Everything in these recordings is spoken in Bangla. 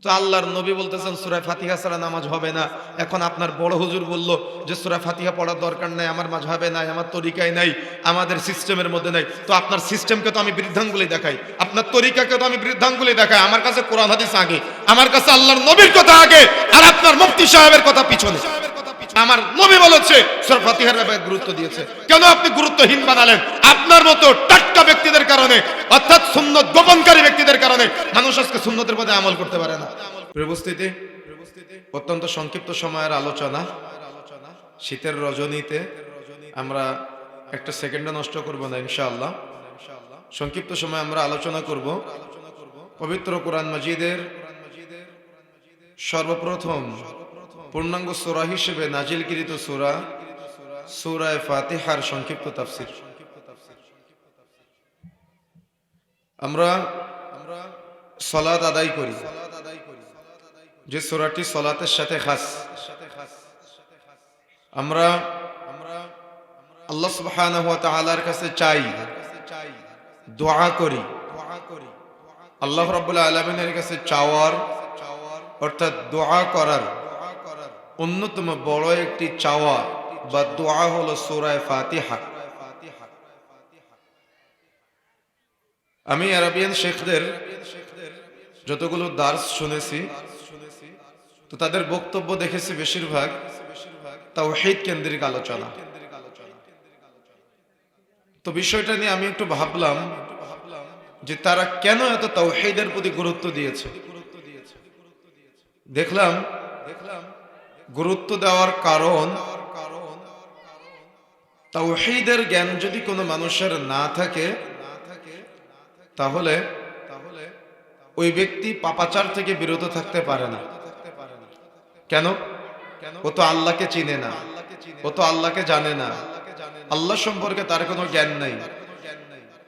তো আল্লাহর নবী বলতেছেন সূরা ফাতিহা ছাড়া নামাজ হবে না। এখন আপনার বড় হুজুর বলল যে সূরা ফাতিহা পড়ার দরকার নাই, আমার মাযহাবে নাই, আমার তরিকায় নাই, আমাদের সিস্টেমের মধ্যে নাই। তো আপনার সিস্টেমকে তো আমি বৃদ্ধাঙ্গুলি দেখাই, আপনার তরিকাকে তো আমি বৃদ্ধাঙ্গুলি দেখাই। আমার কাছে কোরআন হাদিস আগে, আমার কাছে আল্লাহর নবীর কথা আগে, আর আপনার মুফতি সাহেবের কথা পিছনে। আমার নবী বলেছে সূরা ফাতিহার ব্যাপারে গুরুত্ব দিয়েছে, কেন আপনি গুরুত্বহীন বানালেন? আপনার মতো টাটকা ব্যক্তিদের কারণে, অর্থাৎ সুন্নাত গোপনকারী ব্যক্তিদের কারণে মানুষ আজকে সুন্নতের প্রতি আমল করতে পারে না। উপস্থিতি অত্যন্ত সংক্ষিপ্ত সময়ের আলোচনা, শীতের রজনীতে আমরা একটা সেকেন্ডও নষ্ট করব না ইনশাআল্লাহ। সংক্ষিপ্ত সময় আমরা আলোচনা করব পবিত্র কোরআন মাজিদের সর্বপ্রথম পূর্ণাঙ্গ সূরা হিসেবে নাজিলকৃত সূরা সূরা ফাতিহার সংক্ষিপ্ত তাফসীর। আমরা সালাত আদায় করি, যে সূরাটি সালাতের সাথে খাস। আমরা আল্লাহ সুবহানাহু ওয়া তাআলার কাছে চাই, দোয়া করি। আল্লাহ রাব্বুল আলামিনের কাছে চাওয়ার অর্থাৎ দোয়া করার অন্যতম বড় একটি চাওয়া বা দোয়া হলো সূরা ফাতিহা। আমি আরবিয়ান শেখদের যতগুলো দার্স শুনেছি, তো তাদের বক্তব্য দেখেছি বেশিরভাগ তাওহীদ কেন্দ্রিক আলোচনা। তো বিষয়টা নিয়ে আমি একটু ভাবলাম যে তারা কেন এত তাওহীদের প্রতি গুরুত্ব দিয়েছে। দেখলাম গুরুত্ব দেওয়ার কারণ, তাওহীদের জ্ঞান যদি কোনো মানুষের না থাকে তাহলে ওই ব্যক্তি পাপাচার থেকে বিরত থাকতে পারে না। কেন? ও তো আল্লাহকে চিনে না, ও তো আল্লাহকে জানে না, আল্লাহ সম্পর্কে তার কোনো জ্ঞান নাই।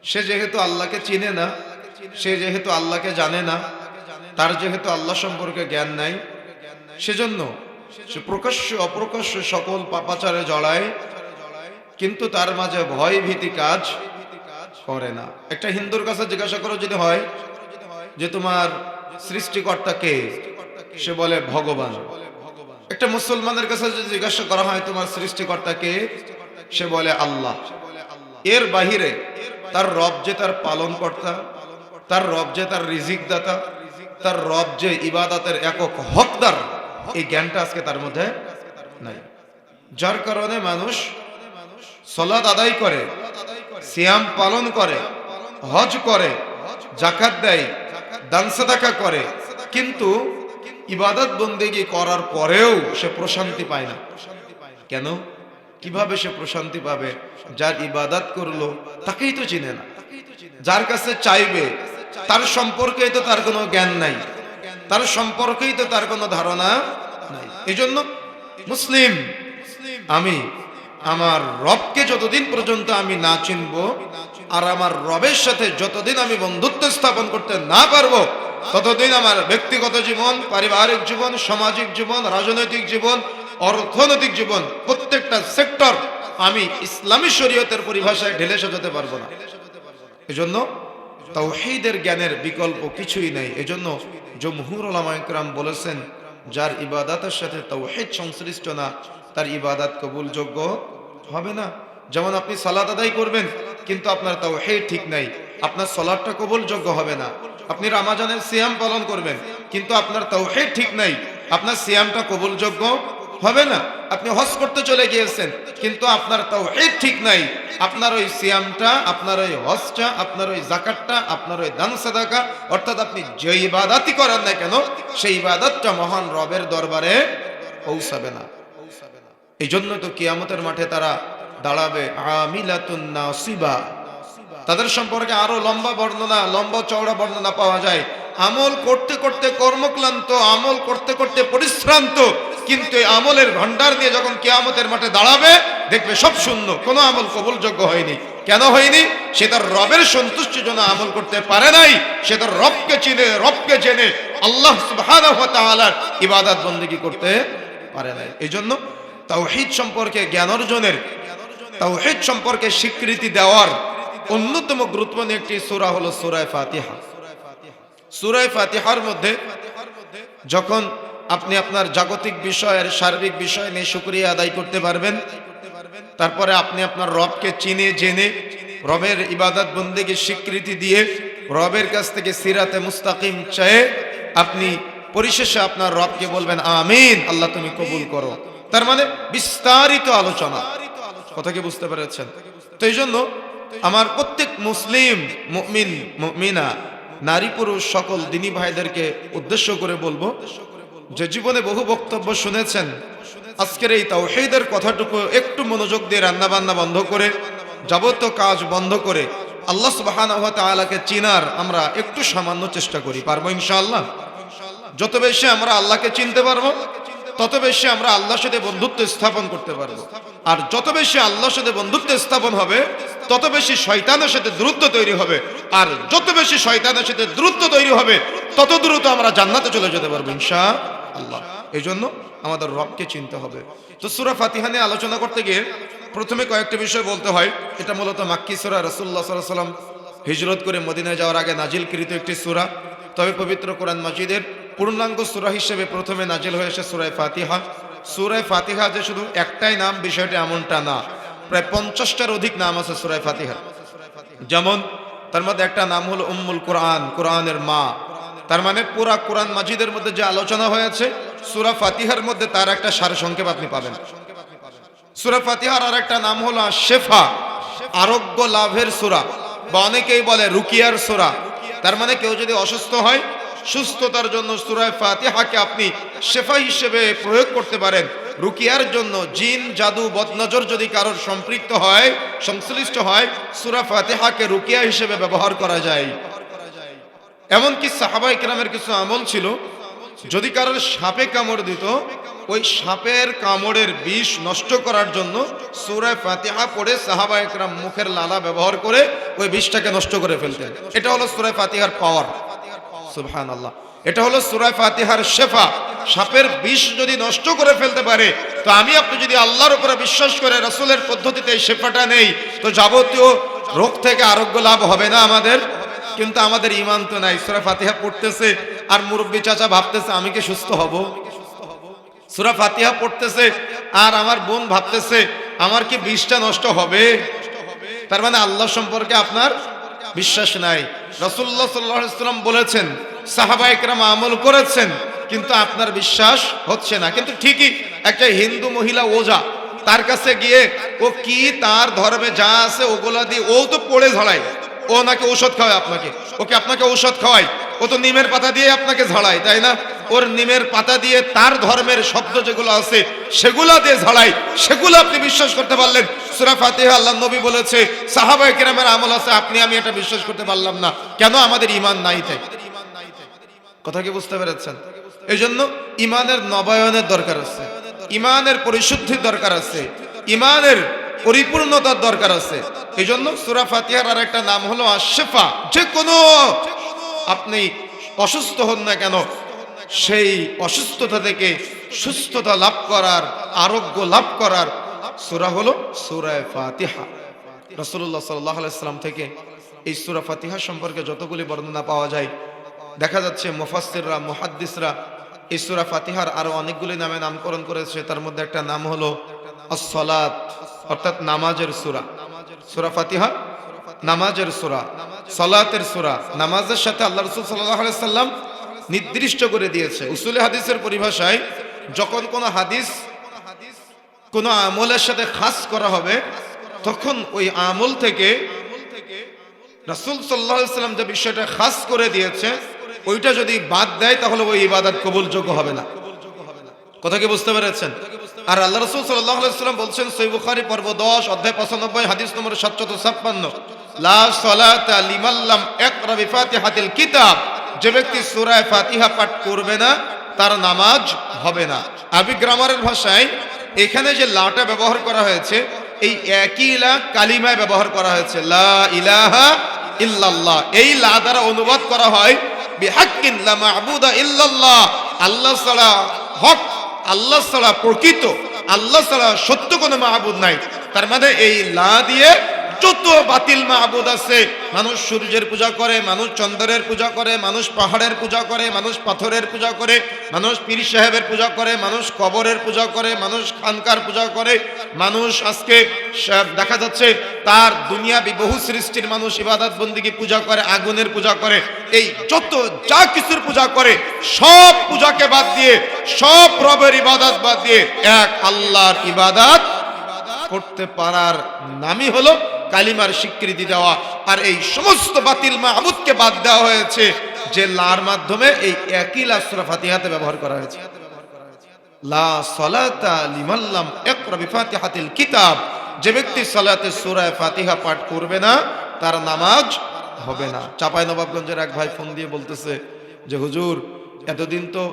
সে যেহেতু আল্লাহকে চিনে না, সে যেহেতু আল্লাহকে জানে না, তার যেহেতু আল্লাহ সম্পর্কে জ্ঞান নাই, সেজন্য সে প্রকাশ্য অপ্রকাশ্য সকল পাপাচারে জড়ায়, কিন্তু তার মাঝে ভয় ভীতি কাজ করে না। একটা হিন্দুর কাছে জিজ্ঞাসা করো যদি হয় যে তোমার সৃষ্টিকর্তা কে, সে বলে ভগবান। একটা মুসলমানের কাছে যদি জিজ্ঞাসা করা হয় তোমার সৃষ্টিকর্তা কে, সে বলে আল্লাহ। এর বাহিরে তার রব যে তার পালনকর্তা, তার রব যে তার রিজিক দাতা, তার রব যে ইবাদতের একক হকদার, এই জ্ঞানটা আজকে তার মধ্যে নাই। যার কারণে মানুষ সালাত আদায় করে, সিয়াম পালন করে, হজ করে, যাকাত দেয়, দান সাদাকা করে, কিন্তু ইবাদত বন্দেগী করার পরেও সে প্রশান্তি পায় না। কেন? কিভাবে সে প্রশান্তি পাবে? যার ইবাদত করলো তাকেই তো চিনে না, যার কাছে চাইবে তার সম্পর্কে তো তার কোনো জ্ঞান নাই, তার সম্পর্কেই তো তার কোনো ধারণা নাই। এজন্য মুসলিম আমি আমার রবকে যতদিন পর্যন্ত আমি না চিনব, আর আমার রবের সাথে যতদিন আমি বন্ধুত্ব স্থাপন করতে না পারবো, ততদিন আমার ব্যক্তিগত জীবন, পারিবারিক জীবন, সামাজিক জীবন, রাজনৈতিক জীবন, অর্থনৈতিক জীবন, প্রত্যেকটা সেক্টর আমি ইসলামী শরীয়তের পরিভাষায় ঢেলে সাজাতে পারবো না। এজন্য তাওহীদের জ্ঞানের বিকল্প কিছুই নেই। এজন্য জমহুর উলামায়ে কেরাম বলেছেন, যার ইবাদতের সাথে তাওহীদ সংশ্লিষ্ট না, তার ইবাদত কবুলযোগ্য হবে না। যেমন আপনি সালাত আদায় করবেন কিন্তু আপনার তাওহীদ ঠিক নাই, আপনার সালাতটা কবুলযোগ্য হবে না। আপনি রমজানের সিয়াম পালন করবেন কিন্তু আপনার তাওহীদ ঠিক নাই, আপনার সিয়ামটা কবুলযোগ্য হবে না। আপনি হজ করতে চলে গিয়েছেন কিন্তু আপনার তাওহীদ ঠিক নাই, আপনার ওই সিয়ামটা, আপনার ওই হজটা, আপনার ওই যাকাতটা, আপনার ওই দান সাদাকা, অর্থাৎ আপনি যে ইবাদতই করেন না কেন, সেই ইবাদতটা মহান রবের দরবারে পৌঁছাবে না। এই জন্য তো কিয়ামতের মাঠে তারা দাঁড়াবে আমিলাতুন নাসিবা। তাদের সম্পর্কে আরো লম্বা বর্ণনা, লম্বা চওড়া বর্ণনা পাওয়া যায়। আমল করতে করতে কর্মক্লান্ত, আমল করতে করতে পরিশ্রান্ত, কিন্তু এই আমলের ভান্ডার নিয়ে যখন কিয়ামতের মাঠে দাঁড়াবে দেখবে সব শূন্য, কোনো আমল কবুলযোগ্য হয়নি। কেন হয়নি? সে তার রবের সন্তুষ্টির জন্য আমল করতে পারে নাই, সে তার রবকে চিনে, রবকে জেনে আল্লাহ সুবহানাহু ওয়া তাআলার ইবাদত বন্দেগী করতে পারে নাই। এই জন্য তাওহীদ সম্পর্কে জ্ঞান অর্জনের, তাওহীদ সম্পর্কে স্বীকৃতি দেওয়ার অন্যতম গুরুত্বপূর্ণ একটি সূরা হলো সূরা ফাতিহা। সূরা ফাতিহার মধ্যে যখন আপনি আপনার জাগতিক বিষয়ের সার্বিক বিষয় নিয়ে শুকরিয়া আদায় করতে পারবেন, তারপরে আপনি আপনার রবকে চিনে জেনে রবের ইবাদত বন্দেগীর স্বীকৃতি দিয়ে রবের কাছ থেকে সিরাতে মুস্তাকিম চেয়ে আপনি পরিশেষে আপনার রবকে বলবেন আমিন, আল্লাহ তুমি কবুল করো। তার মানে বিস্তারিত আলোচনা। কথা কি বুঝতে পেরেছেন? তো এই জন্য আমার প্রত্যেক মুসলিম মুমিন মুমিনা নারী পুরুষ সকল দিনী ভাইদেরকে উদ্দেশ্য করে বলবো যে জীবনে বহু বক্তব্য শুনেছেন, আজকের এই তাওহীদের কথাটুকু একটু মনোযোগ দিয়ে রান্না বান্না বন্ধ করে যাবতীয় কাজ বন্ধ করে আল্লাহ সুবহানাহু ওয়া তাআলাকে চিনার আমরা একটু সামান্য চেষ্টা করি। পারবো ইনশাআল্লাহ? যত বেশি আমরা আল্লাহকে চিনতে পারবো তত বেশি আমরা আল্লাহর সাথে বন্ধুত্ব স্থাপন করতে পারবো। আর যত বেশি আল্লাহর সাথে বন্ধুত্ব স্থাপন হবে তত বেশি শয়তানের সাথে দূরত্ব তৈরি হবে। আর যত বেশি শয়তানের সাথে দূরত্ব তৈরি হবে তত দ্রুত আমরা জান্নাতে চলে যেতে পারবো ইনশাআল্লাহ। এই জন্য আমাদের রবকে চিনতে হবে। তো সূরা ফাতিহা নিয়ে আলোচনা করতে গিয়ে প্রথমে কয়েকটা বিষয় বলতে হয়। এটা মূলত মাক্কি সূরা, রাসূলুল্লাহ সাল্লাল্লাহু আলাইহি ওয়াসাল্লাম হিজরত করে মদিনায় যাওয়ার আগে নাজিলকৃত একটি সূরা। তবে পবিত্র কোরআন মাজিদের পূর্ণাঙ্গ সূরা হিসেবে প্রথমে নাজিল হয়েছে সূরা ফাতিহা। সূরা ফাতিহা যে শুধু একটাই নাম বিষয়টা এমনটা না, প্রায় 50টার অধিক নাম আছে সূরা ফাতিহা। যেমন তার মধ্যে একটা নাম হলো উম্মুল কোরআন, কোরআনের মা। তার মানে পুরা কোরআন মাজিদের মধ্যে যে আলোচনা হয়েছে সূরা ফাতিহার মধ্যে তার একটা সারসংক্ষেপ আপনি পাবেন। সূরা ফাতিহার আর একটা নাম হলো শেফা, আরোগ্য লাভের সূরা, বা অনেকেই বলে রুকিয়ার সূরা। তার মানে কেউ যদি অসুস্থ হয় সুস্থতার জন্য সূরা ফাতিহাকে আপনি শেফা হিসেবে প্রয়োগ করতে পারেন। রুকিয়ার জন্য জিন জাদু বদনজর যদি কারোর সম্পৃক্ত হয়, সংশ্লিষ্ট হয়, সূরা ফাতিহাকে রুকিয়া হিসেবে ব্যবহার করা যায়। এমনকি সাহাবায়ে কেরামের কিছু আমল ছিল, যদি কারোর সাপে কামড় দিত ওই সাপের কামড়ের বিষ নষ্ট করার জন্য সূরা ফাতিহা পড়ে সাহাবায়ে কেরাম মুখের লালা ব্যবহার করে ওই বিষটাকে নষ্ট করে ফেলতেন। এটা হলো সূরা ফাতিহার পাওয়ার। সুবহানাল্লাহ। এটা হলো সূরা ফাতিহার শেফা। সাপের বিষ যদি নষ্ট করে ফেলতে পারে, তো আমি আপনি যদি আল্লাহর উপরে বিশ্বাস করে রাসূলের পদ্ধতিতে এই শেফাটা নেই, তো যাবতীয় রোগ থেকে আরোগ্য লাভ হবে না আমাদের? কিন্তু আমাদের ঈমান তো নাই। সূরা ফাতিহা পড়তেছে আর মুরব্বি চাচা ভাবতেছে আমি কি সুস্থ হব। সূরা ফাতিহা পড়তেছে আর আমার বোন ভাবতেছে আমার কি বিষটা নষ্ট হবে। তার মানে আল্লাহ সম্পর্কে আপনার বিশ্বাস নাই। রাসূলুল্লাহ সাল্লাল্লাহু আলাইহি ওয়াসাল্লাম বলেছেন, সাহাবায়ে কেরাম আমল করেছেন, কিন্তু আপনার বিশ্বাস হচ্ছে না। কিন্তু ঠিকই একটা হিন্দু মহিলা ওজা, তার কাছে গিয়ে ও কি তার ধর্মে যা আছে ওগুলা দিয়ে ও তো পড়ে ঝাড়ায়, ও নাকি ঔষধ খাওয়ায় আপনাকে, ওকে আপনাকে ঔষধ খাওয়ায়, ও তো নিমের পাতা দিয়ে আপনাকে ঝাড়ায়, তাই না? ওর নিমের পাতা দিয়ে তার ধর্মের শব্দ যেগুলো আছে সেগুলা দিয়ে ঝাড়ায়, সেগুলো আপনি বিশ্বাস করতে পারলেন। সূরা ফাতিহা আল্লাহর নবী বলেছে সাহাবায়ে কেরামের আমল আছে, আপনি আমি এটা বিশ্বাস করতে পারলাম না কেন? আমাদের ঈমান নাই তাই। কথা কি বুঝতে পেরেছেন? এই জন্য ঈমানের নবায়নের দরকার আছে, ঈমানের পরিশুদ্ধির দরকার আছে, ঈমানের পরিপূর্ণতার দরকার আছে। এই জন্য সূরা ফাতিহার আর একটা নাম হলো আশ-শিফা। যে কোনো আপনি অসুস্থ হন না কেন, সেই অসুস্থতা থেকে সুস্থতা লাভ করার, আরোগ্য লাভ করার সূরা হলো সূরা ফাতিহা। রাসূলুল্লাহ সাল্লাল্লাহু আলাইহি ওয়াসাল্লাম থেকে এই সূরা ফাতিহা সম্পর্কে যতগুলি বর্ণনা পাওয়া যায়, দেখা যাচ্ছে মুফাসসিররা, মুহাদ্দিসরা এই সূরা ফাতিহার আরো অনেকগুলি নামে নামকরণ করেছে। তার মধ্যে একটা নাম হলো আস-সালাত, অর্থাৎ নামাজের সূরা। সূরা ফাতিহা নামাজের সূরা, সালাতের সূরা। নামাজের সাথে আল্লাহ রাসূল সাল্লাল্লাহু আলাইহি ওয়াসাল্লাম নির্দিষ্ট করে দিয়েছে। উসুলে হাদিসের পরিভাষায় যখন কোনো হাদিস কোনো আমলের সাথে খাস করা হবে, তখন ওই আমল থেকে রাসূল সাল্লাল্লাহু আলাইহি ওয়াসাল্লাম যে বিষয়টা খাস করে দিয়েছে ওইটা যদি বাদ দেয় তাহলে ওই ইবাদত কবুলযোগ্য হবে না। কথা কি বুঝতে পেরেছেন? আর আল্লাহ রাসূল সাল্লাল্লাহু আলাইহি ওয়াসাল্লাম বলছেন সহিহ বুখারী পর্ব 10 অধ্যায় 95 হাদিস নম্বর 756, লা সালাতা লিমান লাম ইকরা বিফাতিহাতিল কিতাব। যে ব্যক্তি সূরা ফাতিহা পাঠ করবে না তার নামাজ হবে না। আরবি গ্রামারের ভাষায় এখানে যে লাটা ব্যবহার করা হয়েছে এই একই লা কালিমায় ব্যবহার করা হয়েছে, লা ইলাহা ইল্লাল্লাহ। এই লা দ্বারা অনুবাদ করা হয় বিহাক্কিন লা মা'বুদা ইল্লাল্লাহ। আল্লাহ ছাড়া হক, আল্লাহ ছাড়া প্রকৃত, আল্লাহ ছাড়া সত্য কোনো মাহবুদ নাই। তার মানে এই লা দিয়ে যত বাতিল মাবুদ আছে, মানুষ সূর্যের পূজা করে, মানুষ চন্দ্রের পূজা করে, মানুষ পাহাড়ের পূজা করে, মানুষ পাথরের পূজা করে, মানুষ পীর সাহেবের পূজা করে, মানুষ কবরের পূজা করে, মানুষ খানকার পূজা করে, মানুষ আজকে দেখা যাচ্ছে তার দুনিয়াবি বহু সৃষ্টির মানুষ ইবাদত বন্দেগী পূজা করে, আগুনের পূজা করে। এই যত যা কিছুর পূজা করে সব পূজাকে বাদ দিয়ে, সব রবের ইবাদত বাদ দিয়ে এক আল্লাহর ইবাদত করতে পারার নামই হলো কালিমার স্বীকৃতি দেওয়া। আর এই সমস্ত বাতিল মাবুদকে বাদ দেওয়া হয়েছে যে লার মাধ্যমে এই একই লা সূরা ফাতিহাতে ব্যবহার করা হয়েছে। লা সালাতা লিমান লাম ইকরা বিফাতিহাতিল কিতাব, যে ব্যক্তি সালাতে সূরা ফাতিহা পাঠ করবে না তার নামাজ হবে না। চাঁপাইনবাবগঞ্জের এক ভাই ফোন দিয়ে বলতেছে যে হুজুর, এতদিন তো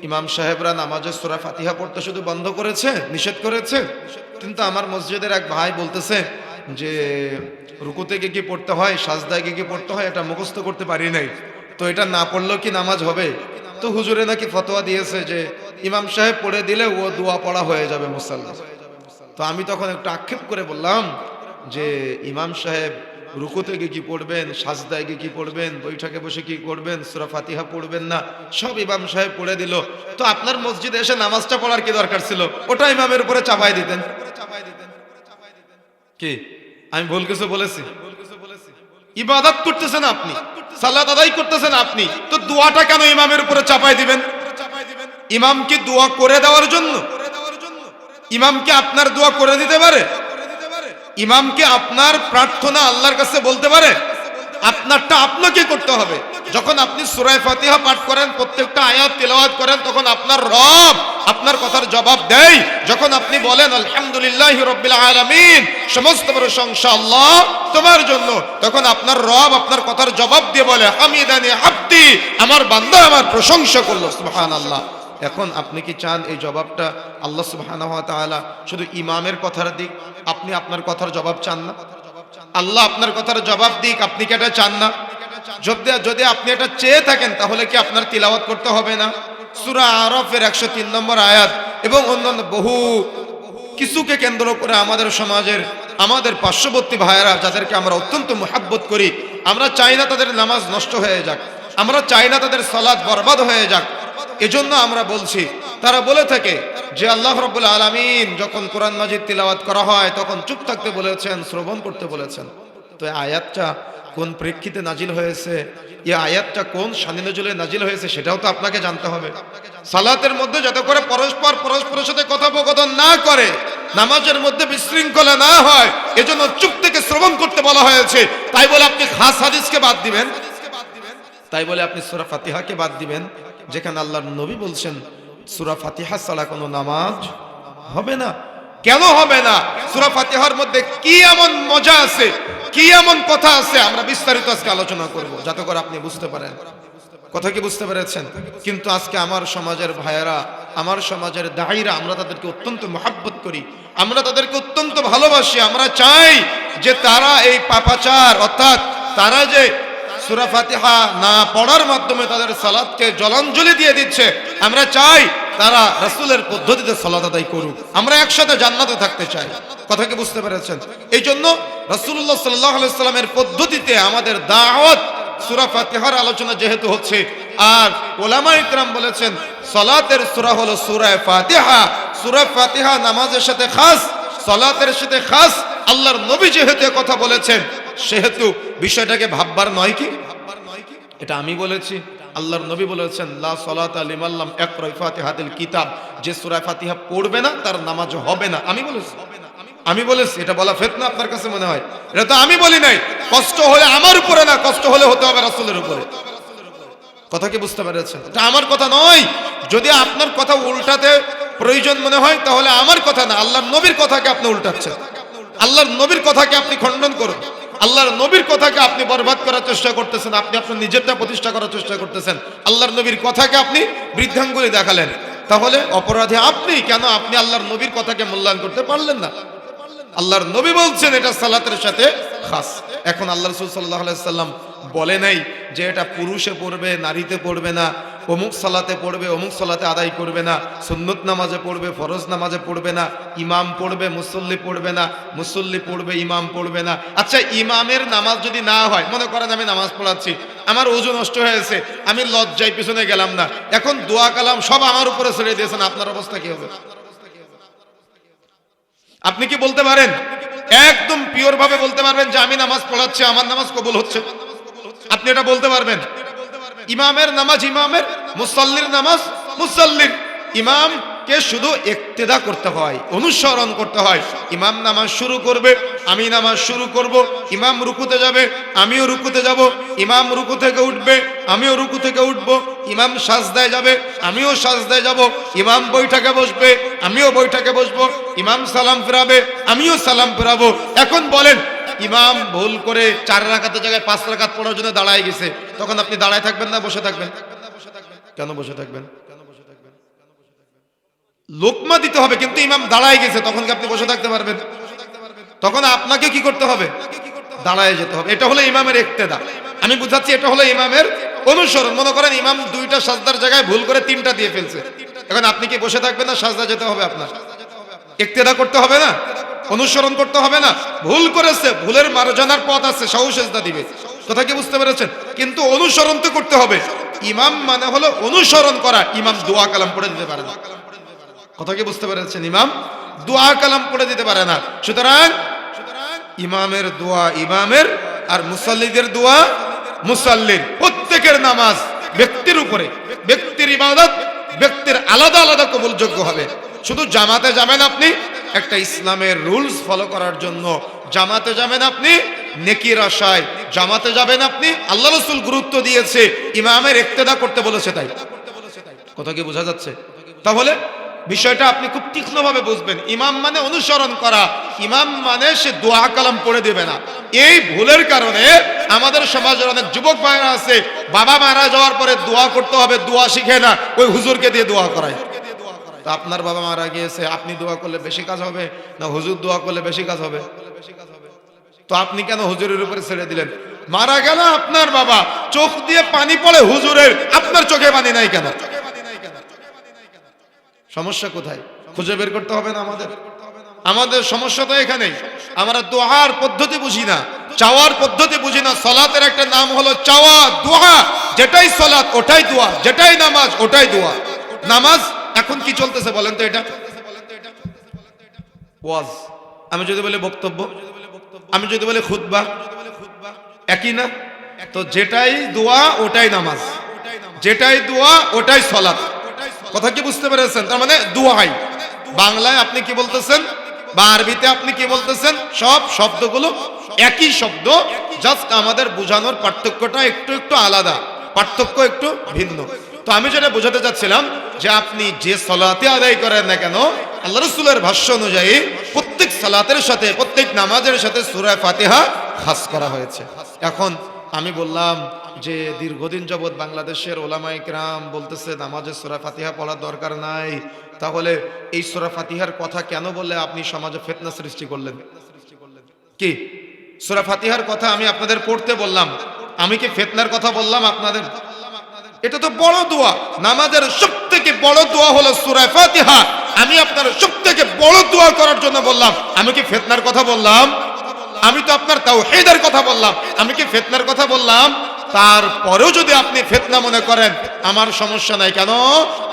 ইমাম সাহেবরা নামাজে সূরা ফাতিহা পড়তে শুধু বন্ধ করেছে, নিষেধ করেছে, কিন্তু আমার মসজিদের এক ভাই বলতেছে যে রুকুতে গিয়ে কি পড়তে হয়, সাজদায় গিয়ে কি পড়তে হয়, এটা মুখস্থ করতে পারি নাই, তো এটা না পড়লেও কি নামাজ হবে? তো হুজুরে নাকি ফতোয়া দিয়েছে যে ইমাম সাহেব পড়ে দিলে ও দোয়া পড়া হয়ে যাবে মুসাল্লা। তো আমি তখন একটু আক্ষেপ করে বললাম যে ইমাম সাহেব রুকুতে গিয়ে কি পড়বেন, সাজদায় গিয়ে কি পড়বেন, বৈঠকে বসে কি করবেন, সূরা ফাতিহা পড়বেন না, সব ইমাম সাহেব পড়ে দিল, তো আপনার মসজিদে এসে নামাজটা পড়ার কি দরকার ছিল? ওটা ইমামের উপরে চাপাই দিতেন। কি আমি ভুল কিছু বলেছি? ইবাদত করতেছেন আপনি, সালাত আদায় করতেছেন আপনি, তো দোয়াটা কেন ইমামের উপরে চাপাই দিবেন? ইমাম কি দোয়া করে দেওয়ার জন্য? ইমাম কি আপনার দোয়া করে দিতে পারে? ইমাম কি আপনার প্রার্থনা আল্লাহর কাছে বলতে পারে? আপনারটা আপনাকে করতে হবে। যখন আপনি সূরা ফাতিহা পাঠ করেন, প্রত্যেকটা আয়াত তিলাওয়াত করেন, তখন আপনার রব আপনার কথার জবাব দেয়। যখন আপনি বলেন আলহামদুলিল্লাহি রাব্বিল আলামিন, সমস্ত প্রশংসা আল্লাহ তোমার জন্য, তখন আপনার রব আপনার কথার জবাব দিয়ে বলে হামিদানি আবদি, আমার বান্দা আমার প্রশংসা করলো, সুবহানাল্লাহ। এখন আপনি কি চান এই জবাবটা আল্লাহ সুবহানাহু ওয়া তাআলা শুধু ইমামের কথার দিক, আপনি আপনার কথার জবাব চান না? আল্লাহ আপনার কথার জবাব দিক, আপনি কি এটা চান না? যদি আপনি এটা চেয়ে থাকেন তাহলে কি আপনার তিলাওয়াত করতে হবে না? সূরা আরাফের 103 নম্বর আয়াত এবং অন্যান্য বহু কিছুকে কেন্দ্র করে আমাদের সমাজের, আমাদের পার্শ্ববর্তী ভাইয়েরা যাদেরকে আমরা অত্যন্ত মুহাব্বত করি, আমরা চাই না তাদের নামাজ নষ্ট হয়ে যাক, আমরা চাই না তাদের সালাত বরবাদ হয়ে যাক। এজন্য আমরা বলছি, তারা বলে থাকে যে আল্লাহ রাব্বুল আলামিন যখন কোরআন মাজিদ তিলাওয়াত করা হয় তখন চুপ থাকতে বলেছেন, শ্রবণ করতে বলেছেন। তো এই আয়াতটা কোন প্রেক্ষিতে নাজিল হয়েছে, এই আয়াতটা কোন শানে নজুলে নাজিল হয়েছে, সেটাও তো আপনাকে জানতে হবে। সালাতের মধ্যে যাতে করে পরস্পরের সাথে কথোপকথন না করে, নামাজের মধ্যে বিশৃঙ্খলা না হয়, এজন্য চুপ থেকে শ্রবণ করতে বলা হয়েছে। তাই বলে আপনি খাস হাদিসকে বাদ দিবেন? তাই বলে আপনি সূরা ফাতিহাকে বাদ দিবেন, যেখানে আল্লাহর নবী বলছেন সূরা ফাতিহা ছাড়া কোনো নামাজ হবে না? কেন হবে না? সূরা ফাতিহার মধ্যে কি এমন মজা আছে, কি এমন কথা আছে, আমরা বিস্তারিত আজকে আলোচনা করব, যাতে করে আপনি বুঝতে পারেন। কথা কি বুঝতে পেরেছেন? কিন্তু আজকে আমার সমাজের ভাইয়েরা, আমার সমাজের দায়ীরা, আমরা তাদেরকে অত্যন্ত মহব্বত করি, আমরা তাদেরকে অত্যন্ত ভালোবাসি। আমরা চাই যে তারা এই পাপাচার, অর্থাৎ তারা যে সূরা ফাতিহা না পড়ার মাধ্যমে তাদের সালাতকে জলাঞ্জলি দিয়ে দিচ্ছে, আমরা চাই তারা রাসূলের পদ্ধতিতে সালাত আদায় করুক, আমরা একসাথে জান্নাতে থাকতে চাই। কথা কি বুঝতে পেরেছেন? এই জন্য রাসূলুল্লাহ সাল্লাল্লাহু আলাইহি সাল্লামের পদ্ধতিতে আমাদের দাওয়াত সূরা ফাতিহার আলোচনা যেহেতু হচ্ছে, আর উলামায়ে ইকরাম বলেছেন সালাতের সূরা হলো সূরা ফাতিহা। সূরা ফাতিহা নামাজের সাথে খাস, সালাতের সাথে খাস। আল্লাহর নবী যেহেতু কথা বলেছেন, সেহেতু বিষয়টাকে ভাববার নয় কি? এটা আমি বলেছি? আল্লাহর নবী বলেছেন লা সালাতা লিমান লাম ইকরা ফাতিহাতিল কিতাব, যে সূরা ফাতিহা পড়বে না তার নামাজ হবে না। আমি বলেছি। এটা বলা ফিতনা আপনার কাছে মনে হয়? এটা তো আমি বলি নাই। কষ্ট হলে আমার উপরে না, কষ্ট হলে হতে হবে রাসূলের উপরে। কথা কি বুঝতে পেরেছেন? এটা আমার কথা নয়। যদি আপনার কথা উল্টাতে প্রয়োজন মনে হয় তাহলে আমার কথা না, আল্লাহর নবীর কথাকে আপনি উল্টাচ্ছেন। আল্লাহর নবীর কথাকে আপনি খণ্ডন করুন, আল্লাহর নবীর কথাকে আপনি বরবাদ করার চেষ্টা করতেছেন, আপনি আপনার নিজেরটা প্রতিষ্ঠা করার চেষ্টা করতেছেন। আল্লাহর নবীর কথাকে আপনি বৃদ্ধাঙ্গুলি দেখালেন, তাহলে অপরাধী আপনি। কেন আপনি আল্লাহর নবীর কথাকে মূল্যায়ন করতে পারলেন না? আল্লাহর নবী বলছেন এটা সালাতের সাথে খাস। এখন আল্লাহ রাসূল সাল্লাল্লাহু আলাইহি সাল্লাম বলে নাই যে এটা পুরুষে পড়বে নারীতে পড়বে না, অমুক সালাতে পড়বে অমুক সালাতে আদায় করবে না, সুন্নত নামাজে পড়বে ফরজ নামাজে পড়বে না, ইমাম পড়বে মুসল্লি পড়বে না, মুসল্লি পড়বে ইমাম পড়বে না। আচ্ছা, ইমামের নামাজ যদি না হয়, মনে করেন আমি নামাজ পড়াচ্ছি, আমার ওযু নষ্ট হয়েছে, আমি লজ্জায় পিছনে গেলাম না, এখন দোয়া কালাম সব আমার উপরে ছেড়ে দিয়েছেন, আপনার অবস্থা কি হবে? আপনি কি বলতে পারেন, একদম পিওর ভাবে বলতে পারবেন যে আমি নামাজ পড়াচ্ছি, আমার নামাজ কবুল হচ্ছে? আপনি এটা বলতে পারবেন? ইমামের নামাজ ইমামের, মুসাল্লির নামাজ মুসাল্লির। ইমামকে শুধু ইক্তেদা করতে হয়, অনুসরণ করতে হয়। ইমাম নামাজ শুরু করবে, আমি নামাজ শুরু করব। ইমাম রুকুতে যাবে, আমিও রুকুতে যাব। ইমাম রুকু থেকে উঠবে, আমিও রুকু থেকে উঠব। ইমাম সাজদায় যাবে, আমিও সাজদায় যাব। ইমাম বৈঠকে বসবে, আমিও বৈঠকে বসবো। ইমাম সালাম ফেরাবে, আমিও সালাম ফেরাবো। এখন বলেন, ইমাম ভুল করে 4 রাকাতের জায়গায় 5 রাকাত পড়ার জন্য দাঁড়ায় গেছে, তখন আপনি দাঁড়ায় থাকবেন না বসে থাকবেন? কেন বসে থাকবেন? লোকমা দিতে হবে, কিন্তু ইমাম দাঁড়ায় গেছে, তখন কি আপনি বসে থাকতে পারবেন? তখন আপনাকে কি করতে হবে? দাঁড়ায় যেতে হবে। এটা হলো ইমামের ইক্তেদা। আমি বুঝাচ্ছি, এটা হলো ইমামের অনুসরণ। মনে করেন ইমাম 2টা সাজদার জায়গায় ভুল করে 3টা দিয়ে ফেলছে, এখন আপনি কি বসে থাকবেন না সাজদা যেতে হবে? আপনার ইক্তেদা করতে হবে না? অনুসরণ করতে হবে না? ভুল করেছে, ভুলের মার্জনার পথ আছে, সাহু সেজদা দিবে। কথা কি বুঝতে পেরেছেন? কিন্তু অনুসরণ তো করতে হবে। ইমাম মানে হলো অনুসরণ করা। ইমাম দোয়া কালাম পড়ে দিতে পারে না। কথা কি বুঝতে পেরেছেন? ইমাম দোয়া কালাম পড়ে দিতে পারে না। সুতরাং ইমামের দোয়া ইমামের, আর মুসাল্লিদের দোয়া মুসাল্লির। প্রত্যেকের নামাজ ব্যক্তির উপরে, ব্যক্তির ইবাদত ব্যক্তির আলাদা আলাদা কবুলযোগ্য হবে। শুধু জামাতে যাবেন আপনি একটা ইসলামের রুলস ফলো করার জন্য, জামাতে যাবেন আপনি নেকির আশায়, জামাতে যাবেন আপনি আল্লাহ রাসূল গুরুত্ব দিয়েছে, ইমামের ইক্তেদা করতে বলেছে তাই। কথা কি বোঝা যাচ্ছে? তাহলে বিষয়টা আপনি খুব তীক্ষ্ণভাবে বুঝবেন। ইমাম মানে অনুসরণ করা, ইমাম মানে সে দোয়া কালাম পড়ে দেবে না। এই ভুলের কারণে আমাদের সমাজের অনেক যুবক ভাইরা আছে, বাবা মারা যাওয়ার পরে দোয়া করতে হবে, দোয়া শিখে না, ওই হুজুরকে দিয়ে দোয়া করায়। তো আপনার বাবা মারা গিয়েছে, আপনি দোয়া করলে বেশি কাজ হবে না হুজুর দোয়া করলে বেশি কাজ হবে? তো আপনি কেন হুজুরের উপরে ছেড়ে দিলেন? মারা গেল আপনার বাবা, চোখ দিয়ে পানি পড়ে হুজুরের, আপনার চোখে পানি নাই কেন? সমস্যা কোথায়? খুঁজে বের করতে হবে না আমাদের? আমাদের সমস্যা তো এখানেই। আমরা দোয়ার পদ্ধতি বুঝি না, চাওয়ার পদ্ধতি বুঝি না। সালাতের একটা নাম হলো চাওয়া, দোয়া। যেটাই সালাত ওটাই দোয়া, যেটাই নামাজ ওটাই দোয়া। নামাজ এখন কি চলতেছে বলেন তো? এটা ওয়াজ। আমি যদি বলি বক্তব্য, আমি যদি বলি খুতবা, একই না? তো যেটাই দোয়া ওটাই নামাজ, যেটাই দোয়া ওটাই সালাত। কথা কি বুঝতে পেরেছেন? তার মানে দোয়াই। বাংলায় আপনি কি বলতেছেন বা আরবিতে আপনি কি বলতেছেন, সব শব্দগুলো একই শব্দ, জাস্ট আমাদের বোঝানোর পার্থক্যটা একটু একটু আলাদা, পার্থক্য একটু ভিন্ন। তো আমি যেটা বোঝাতে চাচ্ছিলাম যে আপনি যে সালাতে আদায় করেন না কেন, আল্লাহ রাসূলের ভাষ্য অনুযায়ী প্রত্যেক সালাতের সাথে, প্রত্যেক নামাজের সাথে সূরা ফাতিহা খাস করা হয়েছে। এখন আমি বললাম যে দীর্ঘদিন যাবৎ বাংলাদেশের ওলামায়ে কেরাম বলতেছে নামাজে সূরা ফাতিহা পড়ার দরকার নাই, তাহলে এই সূরা ফাতিহার কথা কেন বললে আপনি সমাজে ফিতনা সৃষ্টি করলেন? কি সূরা ফাতিহার কথা আমি আপনাদের পড়তে বললাম, আমি কি ফিতনার কথা বললাম আপনাদের? এটা তো বড় দোয়া, নামাজের সবথেকে বড় দোয়া হলো সূরা ফাতিহা। আমি আপনার সবথেকে বড় দোয়া করার জন্য বললাম, আমি কি ফিতনার কথা বললাম? আমি তো আপনার তাওহীদের কথা বললাম, আমি কি ফিতনার কথা বললাম? তারপরেও যদি আপনি ফিতনা মনে করেন, আমার সমস্যা নাই। কেন?